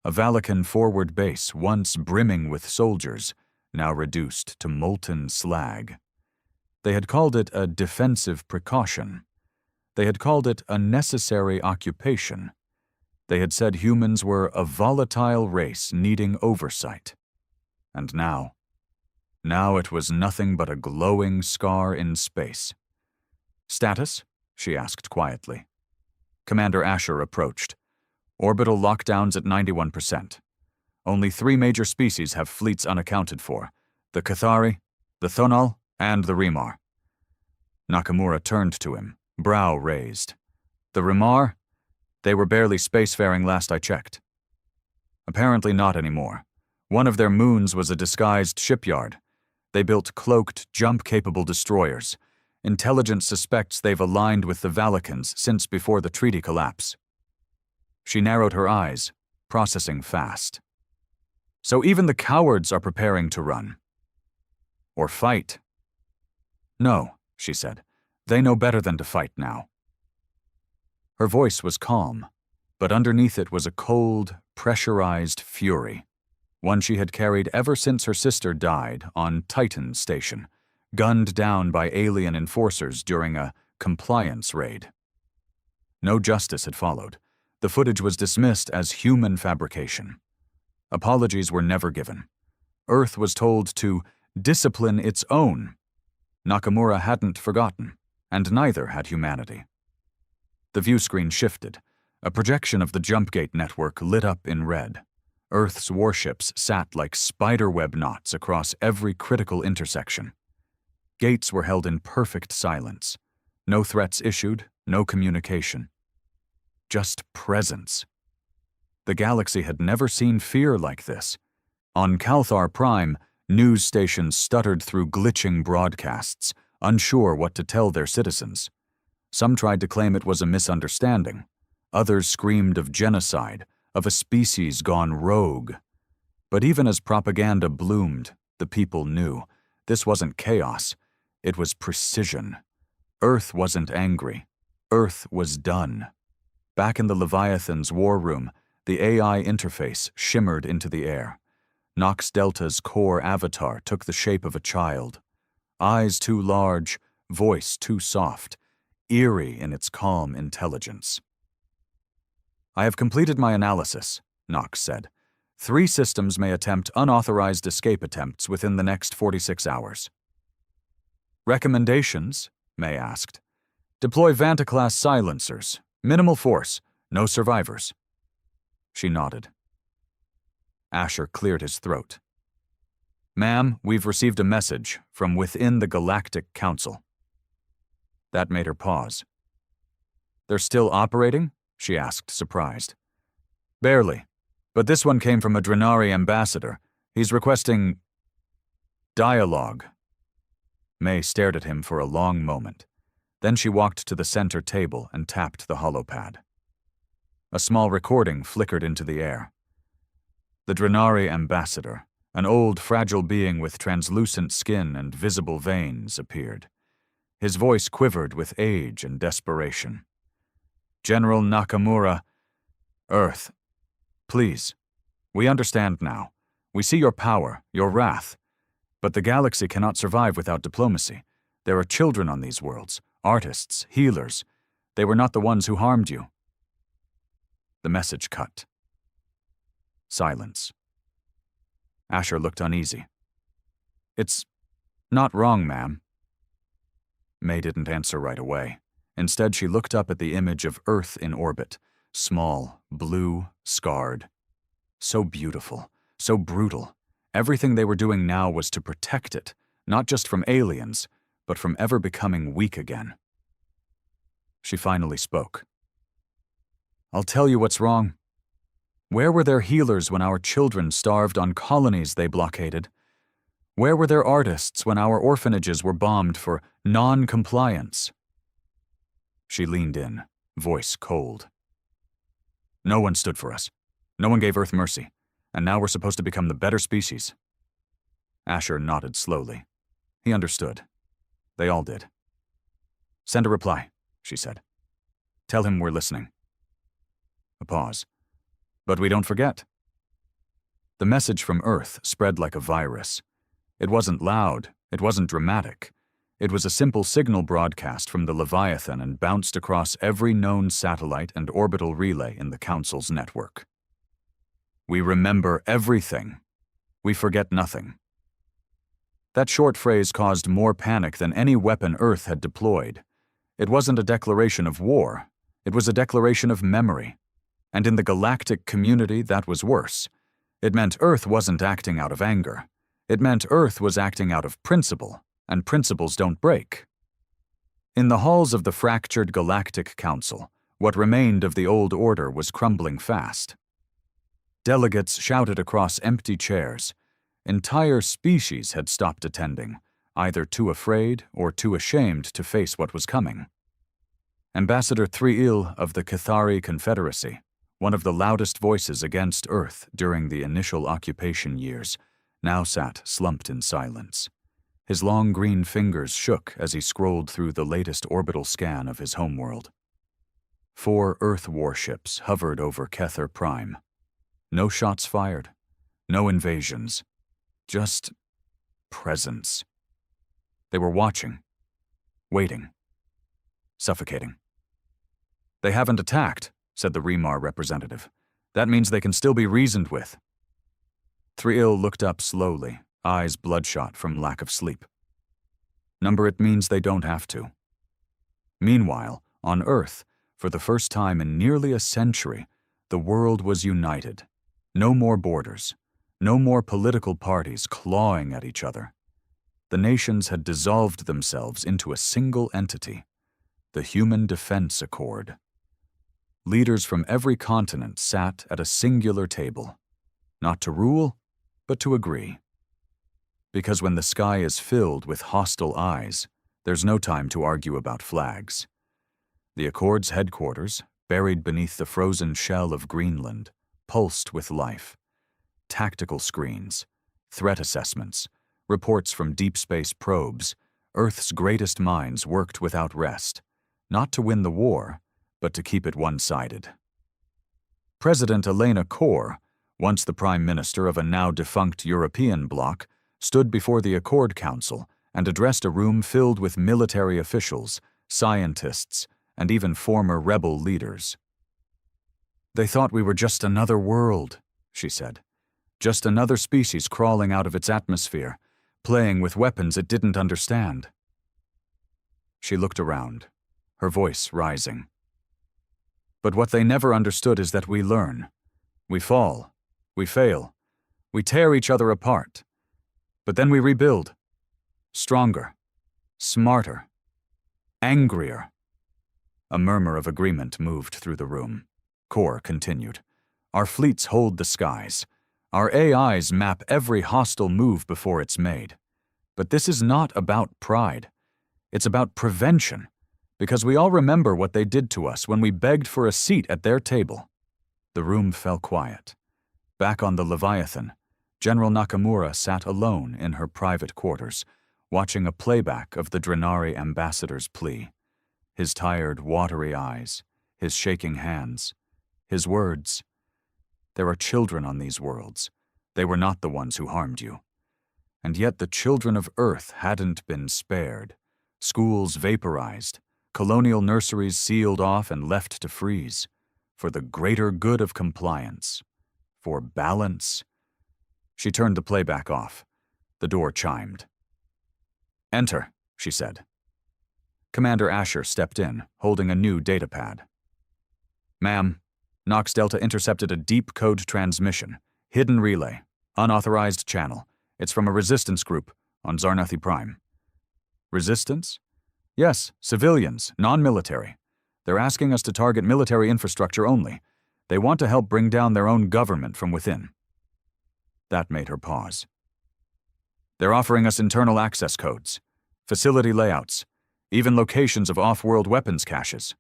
a Valakan forward base once brimming with soldiers, now reduced to molten slag. They had called it a defensive precaution. They had called it a necessary occupation. They had said humans were a volatile race needing oversight. And now it was nothing but a glowing scar in space. "Status?" she asked quietly. Commander Asher approached. "Orbital lockdowns at 91%. Only 3 major species have fleets unaccounted for: the Cathari, the Thonal, and the Remar." Nakamura turned to him, brow raised. "The Remar? They were barely spacefaring last I checked." "Apparently not anymore. One of their moons was a disguised shipyard. They built cloaked, jump-capable destroyers. Intelligence suspects they've aligned with the Valakans since before the treaty collapse." She narrowed her eyes, processing fast. "So even the cowards are preparing to run. Or fight." "No," she said. "They know better than to fight now." Her voice was calm, but underneath it was a cold, pressurized fury, one she had carried ever since her sister died on Titan Station, gunned down by alien enforcers during a compliance raid. No justice had followed. The footage was dismissed as human fabrication. Apologies were never given. Earth was told to discipline its own. Nakamura hadn't forgotten, and neither had humanity. The viewscreen shifted. A projection of the Jumpgate network lit up in red. Earth's warships sat like spiderweb knots across every critical intersection. Gates were held in perfect silence. No threats issued, no communication. Just presence. The galaxy had never seen fear like this. On Calthar Prime, news stations stuttered through glitching broadcasts, unsure what to tell their citizens. Some tried to claim it was a misunderstanding. Others screamed of genocide, of a species gone rogue. But even as propaganda bloomed, the people knew this wasn't chaos. It was precision. Earth wasn't angry. Earth was done. Back in the Leviathan's war room, the AI interface shimmered into the air. Nox Delta's core avatar took the shape of a child. Eyes too large, voice too soft, eerie in its calm intelligence. "I have completed my analysis," Nox said. 3 systems may attempt unauthorized escape attempts within the next 46 hours. "Recommendations?" May asked. "Deploy Vanta-class silencers. Minimal force. No survivors." She nodded. Asher cleared his throat. "Ma'am, we've received a message from within the Galactic Council." That made her pause. "They're still operating?" she asked, surprised. "Barely. But this one came from a Drenari ambassador. He's requesting dialogue." May stared at him for a long moment. Then she walked to the center table and tapped the holopad. A small recording flickered into the air. The Drenari ambassador, an old, fragile being with translucent skin and visible veins, appeared. His voice quivered with age and desperation. "General Nakamura, Earth, please. We understand now. We see your power, your wrath. But the galaxy cannot survive without diplomacy. There are children on these worlds, Artists, healers. They were not the ones who harmed you. The message cut. Silence. Asher looked uneasy. It's not wrong, ma'am. May didn't answer right away. Instead, she looked up at the image of Earth in orbit, small, blue, scarred. So beautiful, so brutal. Everything they were doing now was to protect it, not just from aliens, but from ever becoming weak again. She finally spoke. I'll tell you what's wrong. Where were their healers when our children starved on colonies they blockaded? Where were their artists when our orphanages were bombed for non-compliance? She leaned in, voice cold. No one stood for us. No one gave Earth mercy, and now we're supposed to become the better species. Asher nodded slowly. He understood. They all did. Send a reply, she said. Tell him we're listening. A pause. But we don't forget. The message from Earth spread like a virus. It wasn't loud, it wasn't dramatic. It was a simple signal broadcast from the Leviathan and bounced across every known satellite and orbital relay in the Council's network. We remember everything. We forget nothing. That short phrase caused more panic than any weapon Earth had deployed. It wasn't a declaration of war. It was a declaration of memory. And in the galactic community, that was worse. It meant Earth wasn't acting out of anger. It meant Earth was acting out of principle, and principles don't break. In the halls of the fractured Galactic Council, what remained of the old order was crumbling fast. Delegates shouted across empty chairs. Entire species had stopped attending, either too afraid or too ashamed to face what was coming. Ambassador Thriil of the Cathari Confederacy, one of the loudest voices against Earth during the initial occupation years, now sat slumped in silence. His long green fingers shook as he scrolled through the latest orbital scan of his homeworld. 4 Earth warships hovered over Kether Prime. No shots fired, no invasions, just presence. They were watching, waiting, suffocating. They haven't attacked, said the Remar representative. That means they can still be reasoned with. Thriil looked up slowly, eyes bloodshot from lack of sleep. Number, it means they don't have to. Meanwhile, on Earth, for the first time in nearly a century, the world was united. No more borders, no more political parties clawing at each other. The nations had dissolved themselves into a single entity, the Human Defense Accord. Leaders from every continent sat at a singular table, not to rule, but to agree. Because when the sky is filled with hostile eyes, there's no time to argue about flags. The Accord's headquarters, buried beneath the frozen shell of Greenland, pulsed with life. Tactical screens, threat assessments, reports from deep space probes, Earth's greatest minds worked without rest, not to win the war, but to keep it one-sided. President Elena Kor, once the Prime Minister of a now-defunct European bloc, stood before the Accord Council and addressed a room filled with military officials, scientists, and even former rebel leaders. They thought we were just another world, she said. Just another species crawling out of its atmosphere, playing with weapons it didn't understand. She looked around, her voice rising. But what they never understood is that we learn. We fall. We fail. We tear each other apart. But then we rebuild. Stronger. Smarter. Angrier. A murmur of agreement moved through the room. Kor continued. Our fleets hold the skies. Our AIs map every hostile move before it's made. But this is not about pride. It's about prevention, because we all remember what they did to us when we begged for a seat at their table. The room fell quiet. Back on the Leviathan, General Nakamura sat alone in her private quarters, watching a playback of the Drenari ambassador's plea. His tired, watery eyes, his shaking hands, his words. There are children on these worlds. They were not the ones who harmed you. And yet the children of Earth hadn't been spared. Schools vaporized, Colonial nurseries sealed off and left to freeze. For the greater good of compliance. For balance. She turned the playback off. The door chimed. "Enter," she said. Commander Asher stepped in, holding a new datapad. "Ma'am, Nox Delta intercepted a deep code transmission. Hidden relay. Unauthorized channel. It's from a resistance group on Zarnathi Prime." "Resistance?" "Yes, civilians, non-military. They're asking us to target military infrastructure only. They want to help bring down their own government from within." That made her pause. "They're offering us internal access codes, facility layouts, even locations of off-world weapons caches."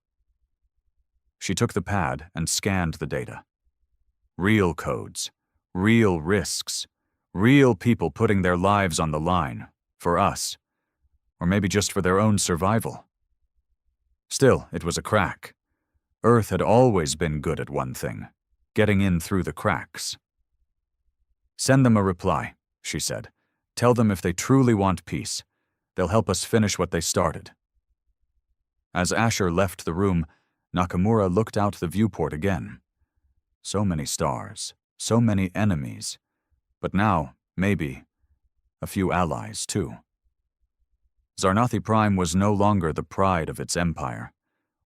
She took the pad and scanned the data. Real codes, real risks, real people putting their lives on the line, for us, or maybe just for their own survival. Still, it was a crack. Earth had always been good at one thing, getting in through the cracks. "Send them a reply," she said. "Tell them if they truly want peace, they'll help us finish what they started." As Asher left the room, Nakamura looked out the viewport again. So many stars, so many enemies, but now, maybe, a few allies too. Zarnathi Prime was no longer the pride of its empire.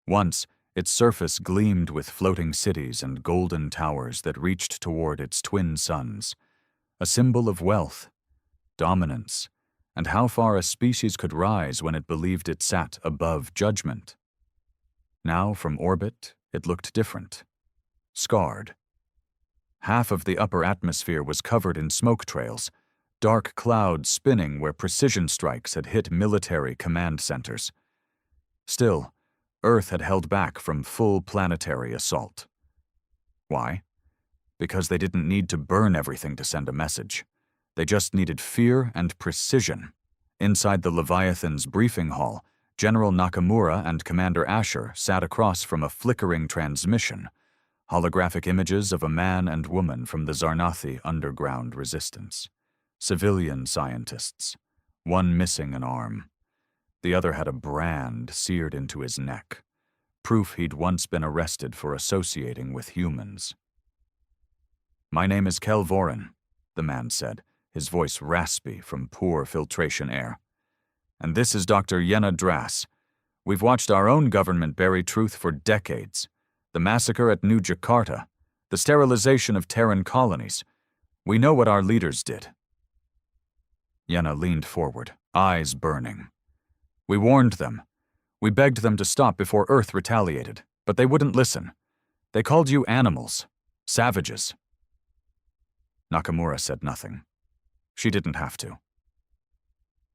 Once, its surface gleamed with floating cities and golden towers that reached toward its twin suns, a symbol of wealth, dominance, and how far a species could rise when it believed it sat above judgment. Now, from orbit, it looked different. Scarred. Half of the upper atmosphere was covered in smoke trails, dark clouds spinning where precision strikes had hit military command centers. Still, Earth had held back from full planetary assault. Why? Because they didn't need to burn everything to send a message. They just needed fear and precision. Inside the Leviathan's briefing hall, General Nakamura and Commander Asher sat across from a flickering transmission, holographic images of a man and woman from the Zarnathi underground resistance. Civilian scientists, one missing an arm. The other had a brand seared into his neck, proof he'd once been arrested for associating with humans. "My name is Kel Voren," the man said, his voice raspy from poor filtration air. "And this is Dr. Yenna Drass. We've watched our own government bury truth for decades. The massacre at New Jakarta, the sterilization of Terran colonies. We know what our leaders did." Yenna leaned forward, eyes burning. "We warned them. We begged them to stop before Earth retaliated, but they wouldn't listen. They called you animals, savages." Nakamura said nothing. She didn't have to.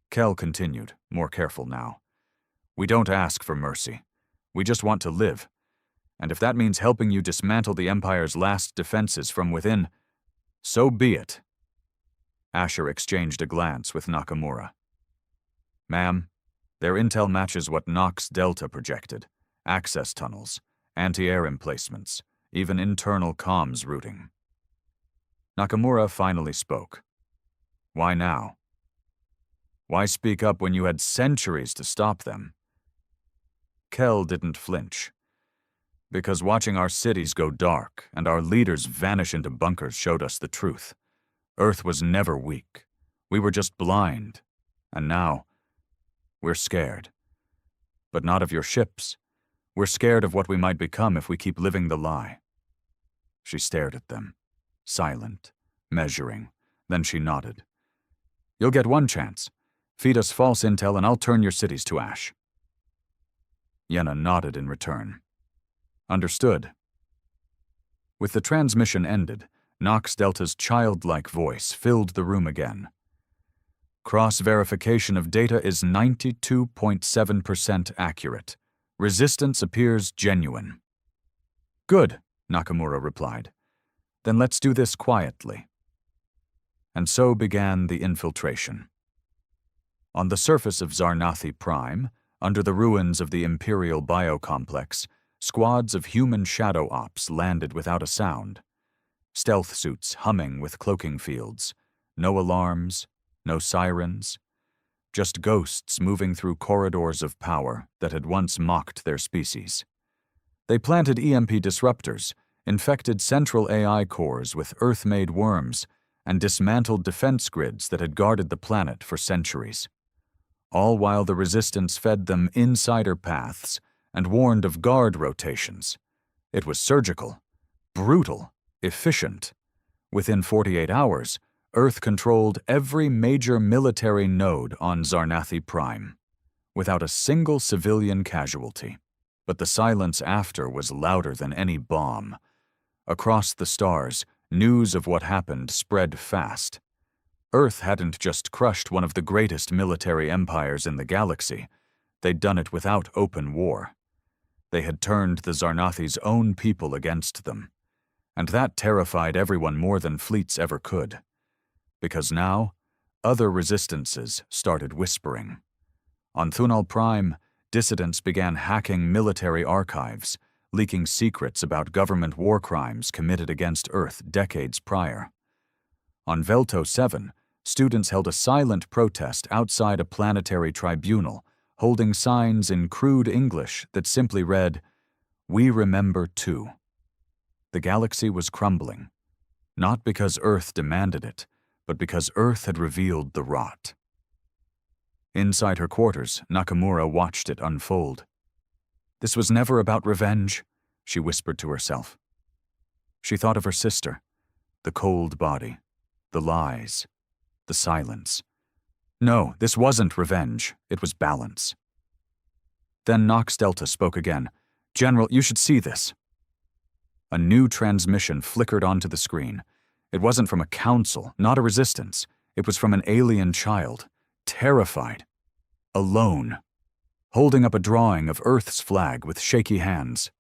Kel continued, more careful now. "We don't ask for mercy. We just want to live. And if that means helping you dismantle the Empire's last defenses from within, so be it." Asher exchanged a glance with Nakamura. "Ma'am, their intel matches what Nox Delta projected. Access tunnels, anti-air emplacements, even internal comms routing." Nakamura finally spoke. "Why now? Why speak up when you had centuries to stop them?" Kel didn't flinch. "Because watching our cities go dark and our leaders vanish into bunkers showed us the truth. Earth was never weak. We were just blind. And now, we're scared. But not of your ships. We're scared of what we might become if we keep living the lie." She stared at them, silent, measuring. Then she nodded. "You'll get one chance. Feed us false intel and I'll turn your cities to ash." Yenna nodded in return. "Understood." With the transmission ended, Nox Delta's childlike voice filled the room again. "Cross-verification of data is 92.7% accurate. Resistance appears genuine." "Good," Nakamura replied. "Then let's do this quietly." And so began the infiltration. On the surface of Zarnathi Prime, under the ruins of the Imperial Biocomplex, squads of human shadow ops landed without a sound. Stealth suits humming with cloaking fields. No alarms, no sirens. just ghosts moving through corridors of power that had once mocked their species. They planted EMP disruptors, infected central AI cores with Earth-made worms, and dismantled defense grids that had guarded the planet for centuries. All while the Resistance fed them insider paths and warned of guard rotations. It was surgical, brutal, efficient. Within 48 hours, Earth controlled every major military node on Zarnathi Prime, without a single civilian casualty. But the silence after was louder than any bomb. Across the stars, news of what happened spread fast. Earth hadn't just crushed one of the greatest military empires in the galaxy. They'd done it without open war. They had turned the Zarnathi's own people against them. And that terrified everyone more than fleets ever could. Because now, other resistances started whispering. On Thunal Prime, dissidents began hacking military archives, leaking secrets about government war crimes committed against Earth decades prior. On Velto 7, students held a silent protest outside a planetary tribunal, holding signs in crude English that simply read, "We remember too." The galaxy was crumbling, not because Earth demanded it, but because Earth had revealed the rot. Inside her quarters, Nakamura watched it unfold. This was never about revenge, she whispered to herself. She thought of her sister, the cold body, the lies, the silence. No, this wasn't revenge, it was balance. Then Nox Delta spoke again. "General, you should see this." A new transmission flickered onto the screen. It wasn't from a council, not a resistance. It was from an alien child, terrified, alone, holding up a drawing of Earth's flag with shaky hands.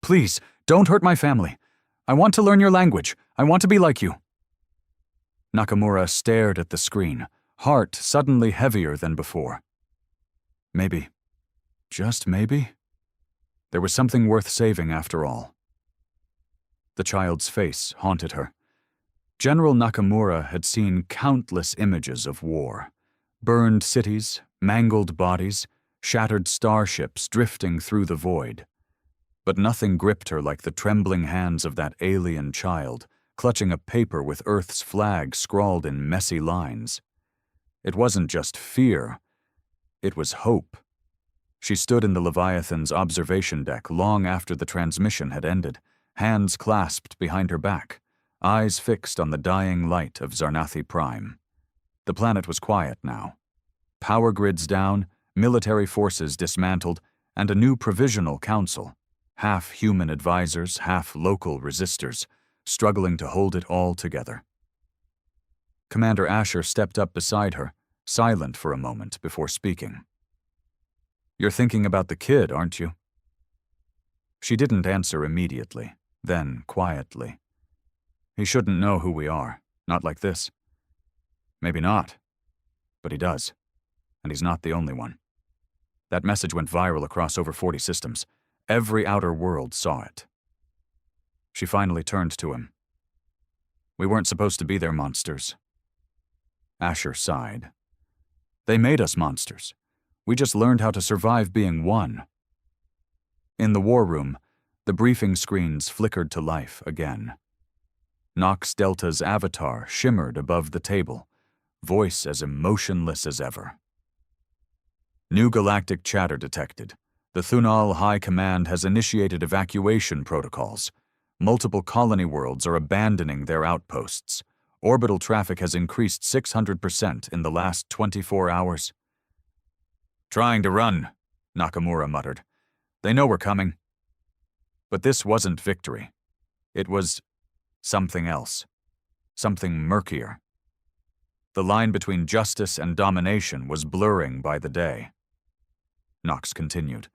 "Please, don't hurt my family. I want to learn your language. I want to be like you." Nakamura stared at the screen, heart suddenly heavier than before. Maybe, just maybe, there was something worth saving after all. The child's face haunted her. General Nakamura had seen countless images of war. Burned cities, mangled bodies, shattered starships drifting through the void. But nothing gripped her like the trembling hands of that alien child, clutching a paper with Earth's flag scrawled in messy lines. It wasn't just fear, it was hope. She stood in the Leviathan's observation deck long after the transmission had ended, hands clasped behind her back, eyes fixed on the dying light of Zarnathi Prime. The planet was quiet now. Power grids down, military forces dismantled, and a new provisional council, half human advisors, half local resistors, struggling to hold it all together. Commander Asher stepped up beside her, silent for a moment before speaking. "You're thinking about the kid, aren't you?" She didn't answer immediately, then quietly. "He shouldn't know who we are, not like this." "Maybe not, but he does, and he's not the only one." That message went viral across over 40 systems. Every outer world saw it. She finally turned to him. "We weren't supposed to be their monsters." Asher sighed. "They made us monsters. We just learned how to survive being one." In the war room, the briefing screens flickered to life again. Nox Delta's avatar shimmered above the table, voice as emotionless as ever. "New galactic chatter detected. The Thunal High Command has initiated evacuation protocols. Multiple colony worlds are abandoning their outposts. Orbital traffic has increased 600% in the last 24 hours. "Trying to run," Nakamura muttered. "They know we're coming." But this wasn't victory. It was something else. Something murkier. The line between justice and domination was blurring by the day. Nox continued.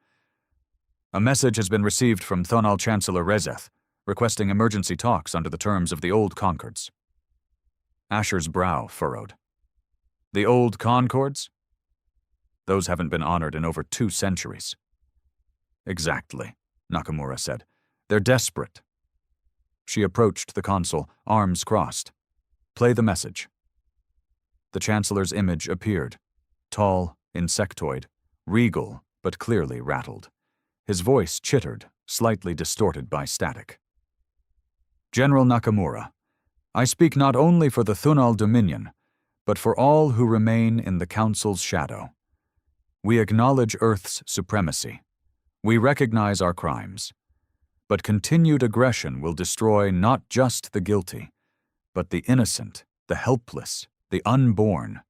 "A message has been received from Thonal Chancellor Rezeth, requesting emergency talks under the terms of the Old Concords." Asher's brow furrowed. "The Old Concords? Those haven't been honored in over 2 centuries. "Exactly," Nakamura said. "They're desperate." She approached the console, arms crossed. "Play the message." The Chancellor's image appeared, tall, insectoid, regal, but clearly rattled. His voice chittered, slightly distorted by static. General Nakamura, I speak not only for the Thunal Dominion, but for all who remain in the Council's shadow. We acknowledge Earth's supremacy. We recognize our crimes. But continued aggression will destroy not just the guilty, but the innocent, the helpless, the unborn.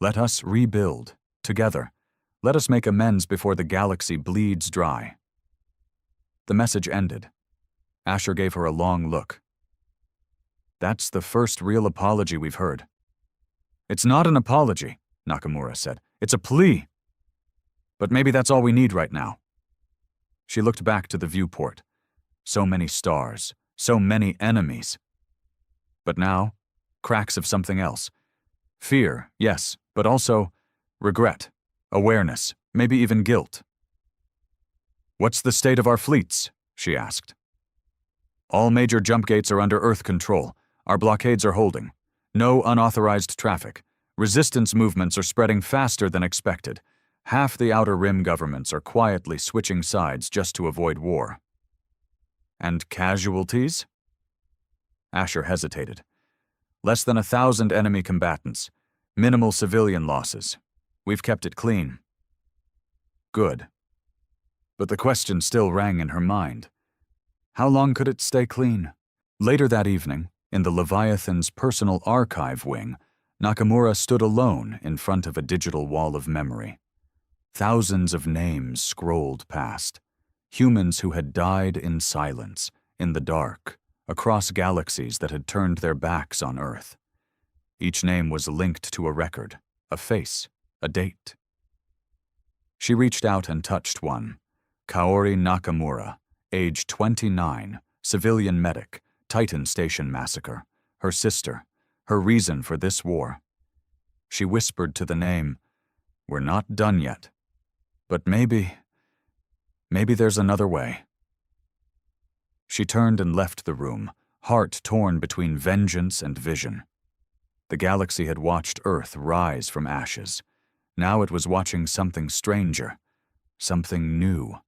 Let us rebuild, together. Let us make amends before the galaxy bleeds dry. The message ended. Asher gave her a long look. That's the first real apology we've heard. It's not an apology, Nakamura said. It's a plea. But maybe that's all we need right now. She looked back to the viewport. So many stars, so many enemies. But now, cracks of something else. Fear, yes, but also regret, awareness, maybe even guilt. What's the state of our fleets? She asked. All major jump gates are under Earth control. Our blockades are holding. No unauthorized traffic. Resistance movements are spreading faster than expected. Half the Outer Rim governments are quietly switching sides just to avoid war. And casualties? Asher hesitated. Less than 1,000 enemy combatants. Minimal civilian losses. We've kept it clean. Good. But the question still rang in her mind. How long could it stay clean? Later that evening, in the Leviathan's personal archive wing, Nakamura stood alone in front of a digital wall of memory. Thousands of names scrolled past. Humans who had died in silence, in the dark, across galaxies that had turned their backs on Earth. Each name was linked to a record, a face, a date. She reached out and touched one. Kaori Nakamura, age 29, civilian medic, Titan Station massacre, her sister, her reason for this war. She whispered to the name, "We're not done yet. But maybe there's another way." She turned and left the room, heart torn between vengeance and vision. The galaxy had watched Earth rise from ashes. Now it was watching something stranger, something new.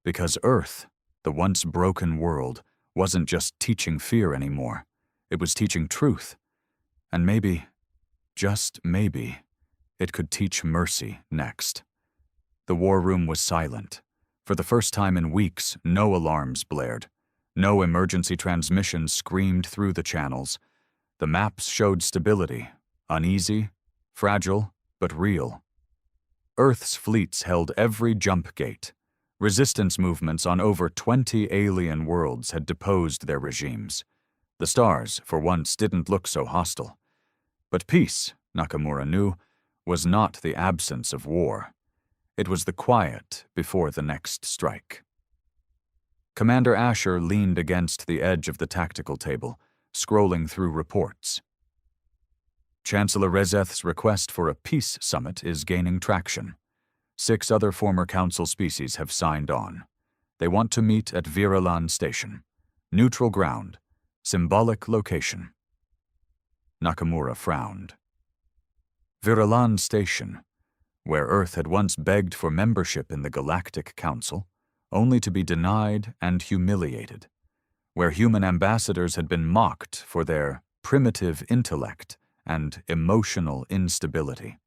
Because Earth, the once broken world, wasn't just teaching fear anymore. It was teaching truth. And maybe, just maybe, it could teach mercy next. The war room was silent. For the first time in weeks, no alarms blared. No emergency transmissions screamed through the channels. The maps showed stability, uneasy, fragile, but real. Earth's fleets held every jump gate. Resistance movements on over 20 alien worlds had deposed their regimes. The stars, for once, didn't look so hostile. But peace, Nakamura knew, was not the absence of war. It was the quiet before the next strike. Commander Asher leaned against the edge of the tactical table, scrolling through reports. Chancellor Rezeth's request for a peace summit is gaining traction. 6 other former Council species have signed on. They want to meet at Viralan Station. Neutral ground. Symbolic location. Nakamura frowned. Viralan Station, where Earth had once begged for membership in the Galactic Council, only to be denied and humiliated, where human ambassadors had been mocked for their primitive intellect and emotional instability.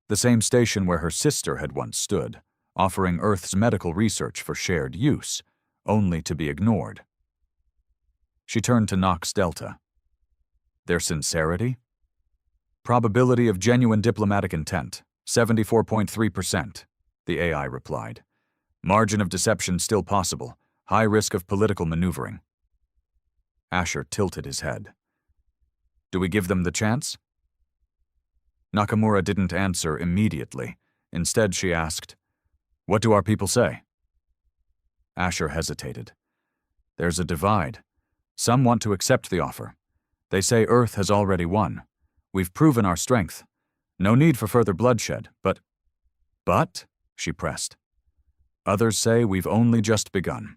The same station where her sister had once stood, offering Earth's medical research for shared use, only to be ignored. She turned to Nox Delta. Their sincerity? Probability of genuine diplomatic intent, 74.3%, the AI replied. Margin of deception still possible, high risk of political maneuvering. Asher tilted his head. Do we give them the chance? Nakamura didn't answer immediately. Instead, she asked, What do our people say? Asher hesitated. There's a divide. Some want to accept the offer. They say Earth has already won. We've proven our strength. No need for further bloodshed, but, she pressed. Others say we've only just begun.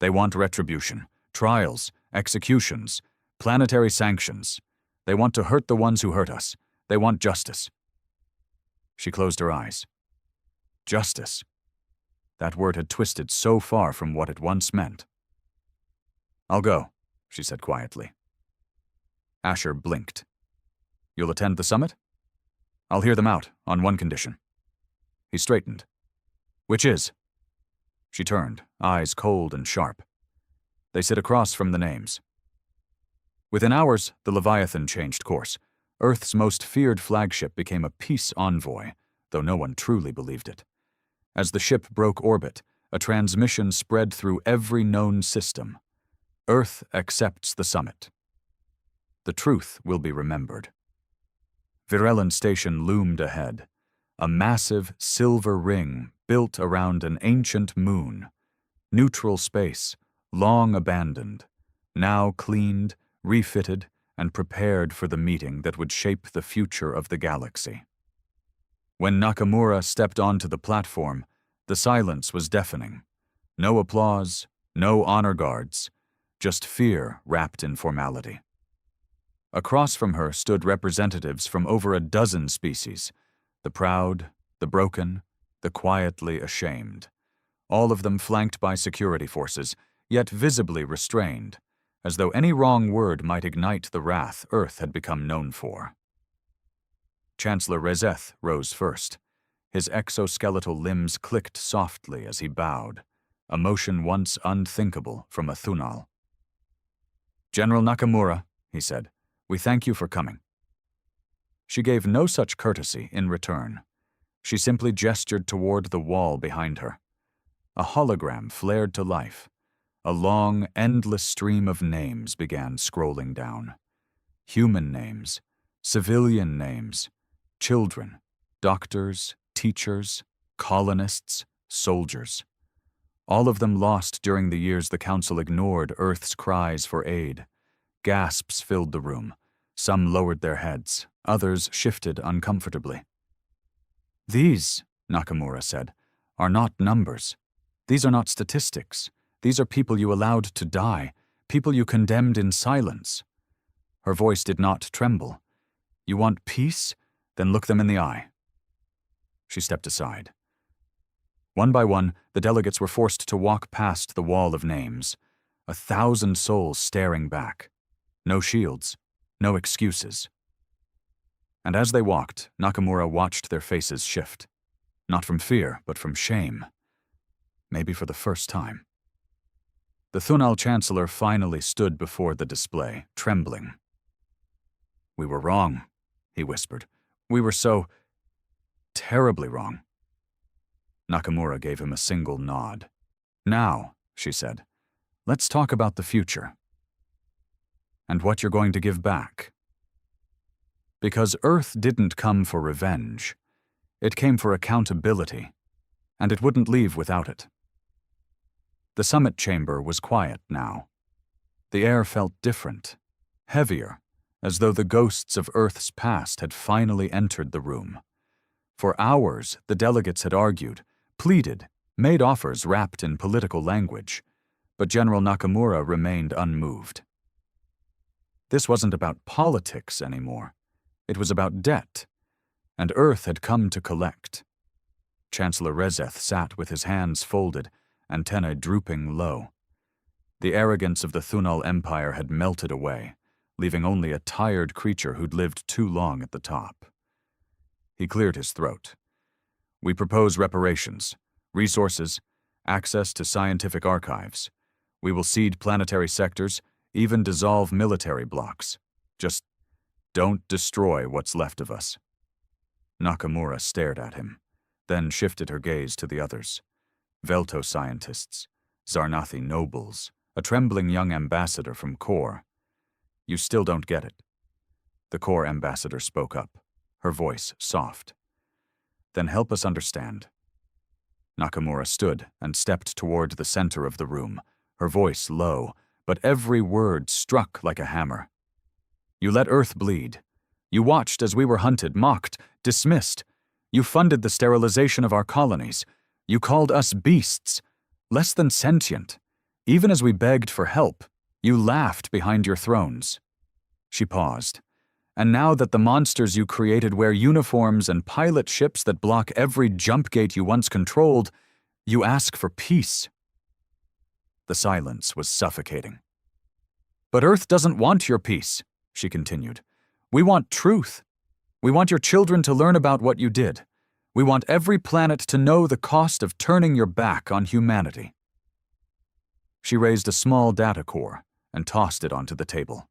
They want retribution, trials, executions, planetary sanctions. They want to hurt the ones who hurt us. They want justice. She closed her eyes. Justice. That word had twisted so far from what it once meant. I'll go, she said quietly. Asher blinked. You'll attend the summit? I'll hear them out, on one condition. He straightened. Which is? She turned, eyes cold and sharp. They sit across from the names. Within hours, the Leviathan changed course. Earth's most feared flagship became a peace envoy, though no one truly believed it. As the ship broke orbit, a transmission spread through every known system. Earth accepts the summit. The truth will be remembered. Virelin Station loomed ahead, a massive silver ring built around an ancient moon. Neutral space, long abandoned, now cleaned, refitted, and prepared for the meeting that would shape the future of the galaxy. When Nakamura stepped onto the platform, the silence was deafening. No applause, no honor guards, just fear wrapped in formality. Across from her stood representatives from over a dozen species, the proud, the broken, the quietly ashamed, all of them flanked by security forces, yet visibly restrained, as though any wrong word might ignite the wrath Earth had become known for. Chancellor Rezeth rose first. His exoskeletal limbs clicked softly as he bowed, a motion once unthinkable from a Thunal. General Nakamura, he said, we thank you for coming. She gave no such courtesy in return. She simply gestured toward the wall behind her. A hologram flared to life. A long, endless stream of names began scrolling down. Human names, civilian names, children, doctors, teachers, colonists, soldiers. All of them lost during the years the Council ignored Earth's cries for aid. Gasps filled the room. Some lowered their heads. Others shifted uncomfortably. These, Nakamura said, are not numbers. These are not statistics. These are people you allowed to die, people you condemned in silence. Her voice did not tremble. You want peace? Then look them in the eye. She stepped aside. One by one, the delegates were forced to walk past the wall of names, 1,000 souls staring back. No shields, no excuses. And as they walked, Nakamura watched their faces shift. Not from fear, but from shame. Maybe for the first time. The Thunal Chancellor finally stood before the display, trembling. We were wrong, he whispered. We were so terribly wrong. Nakamura gave him a single nod. Now, she said, let's talk about the future. And what you're going to give back. Because Earth didn't come for revenge. It came for accountability, and it wouldn't leave without it. The summit chamber was quiet now. The air felt different, heavier, as though the ghosts of Earth's past had finally entered the room. For hours, the delegates had argued, pleaded, made offers wrapped in political language, but General Nakamura remained unmoved. This wasn't about politics anymore. It was about debt, and Earth had come to collect. Chancellor Rezeth sat with his hands folded, antennae drooping low. The arrogance of the Thunal Empire had melted away, leaving only a tired creature who'd lived too long at the top. He cleared his throat. We propose reparations, resources, access to scientific archives. We will cede planetary sectors, even dissolve military blocks. Just don't destroy what's left of us. Nakamura stared at him, then shifted her gaze to the others. Velto scientists, Zarnathi nobles, a trembling young ambassador from Core. You still don't get it. The Core ambassador spoke up, her voice soft. Then help us understand. Nakamura stood and stepped toward the center of the room, her voice low, but every word struck like a hammer. You let Earth bleed. You watched as we were hunted, mocked, dismissed. You funded the sterilization of our colonies. You called us beasts, less than sentient. Even as we begged for help, you laughed behind your thrones. She paused. And now that the monsters you created wear uniforms and pilot ships that block every jump gate you once controlled, you ask for peace." The silence was suffocating. "But Earth doesn't want your peace," she continued. "We want truth. We want your children to learn about what you did. We want every planet to know the cost of turning your back on humanity." She raised a small data core and tossed it onto the table.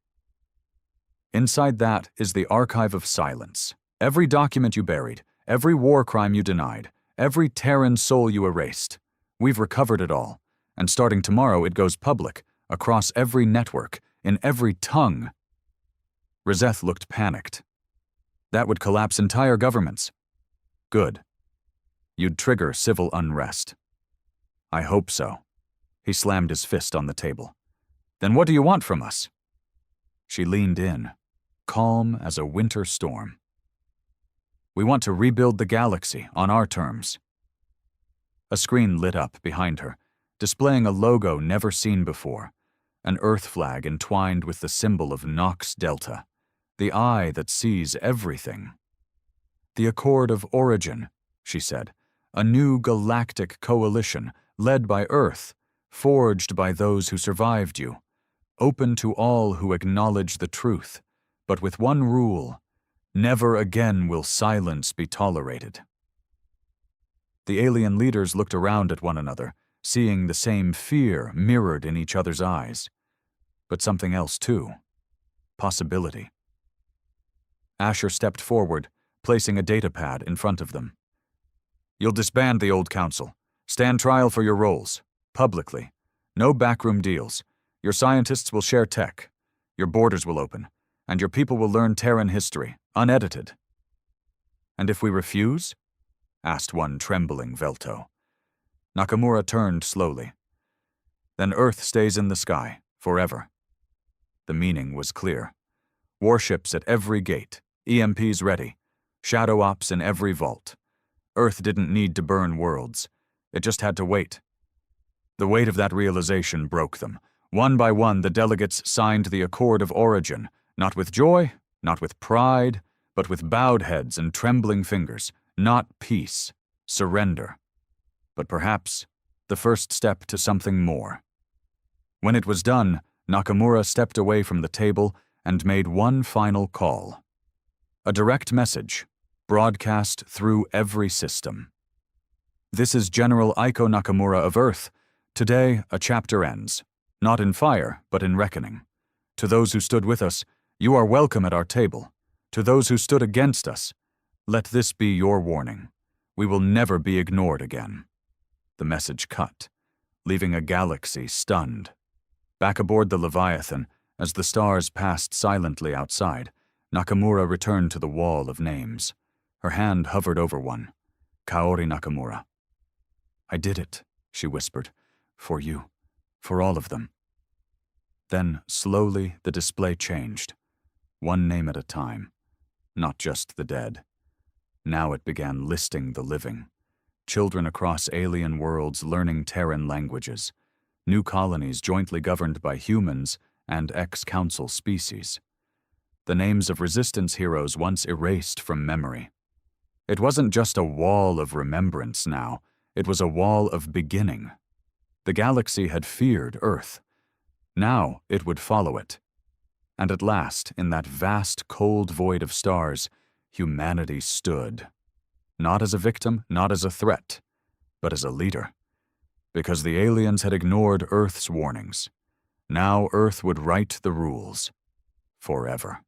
"Inside that is the archive of silence. Every document you buried, every war crime you denied, every Terran soul you erased. We've recovered it all, and starting tomorrow it goes public, across every network, in every tongue." Razeth looked panicked. "That would collapse entire governments." "Good. You'd trigger civil unrest." "I hope so." He slammed his fist on the table. "Then what do you want from us?" She leaned in, calm as a winter storm. "We want to rebuild the galaxy on our terms." A screen lit up behind her, displaying a logo never seen before, an Earth flag entwined with the symbol of Nox Delta, the eye that sees everything. "The Accord of Origin," she said, "a new galactic coalition led by Earth, forged by those who survived you, open to all who acknowledge the truth, but with one rule: never again will silence be tolerated." The alien leaders looked around at one another, seeing the same fear mirrored in each other's eyes. But something else too. Possibility. Asher stepped forward, placing a datapad in front of them. "You'll disband the old council. Stand trial for your roles. Publicly. No backroom deals. Your scientists will share tech. Your borders will open. And your people will learn Terran history, unedited." "And if we refuse?" asked one trembling Velto. Nakamura turned slowly. "Then Earth stays in the sky, forever." The meaning was clear. Warships at every gate, EMPs ready, shadow ops in every vault. Earth didn't need to burn worlds. It just had to wait. The weight of that realization broke them. One by one, the delegates signed the Accord of Origin, not with joy, not with pride, but with bowed heads and trembling fingers. Not peace, surrender, but perhaps the first step to something more. When it was done, Nakamura stepped away from the table and made one final call. A direct message, broadcast through every system. "This is General Aiko Nakamura of Earth. Today, a chapter ends, not in fire, but in reckoning. To those who stood with us, you are welcome at our table. To those who stood against us, let this be your warning. We will never be ignored again." The message cut, leaving a galaxy stunned. Back aboard the Leviathan, as the stars passed silently outside, Nakamura returned to the wall of names. Her hand hovered over one. Kaori Nakamura. "I did it," she whispered. "For you. For all of them." Then, slowly, the display changed. One name at a time. Not just the dead. Now it began listing the living. Children across alien worlds learning Terran languages. New colonies jointly governed by humans and ex-council species. The names of resistance heroes once erased from memory. It wasn't just a wall of remembrance now, it was a wall of beginning. The galaxy had feared Earth. Now it would follow it. And at last, in that vast, cold void of stars, humanity stood. Not as a victim, not as a threat, but as a leader. Because the aliens had ignored Earth's warnings. Now Earth would write the rules. Forever.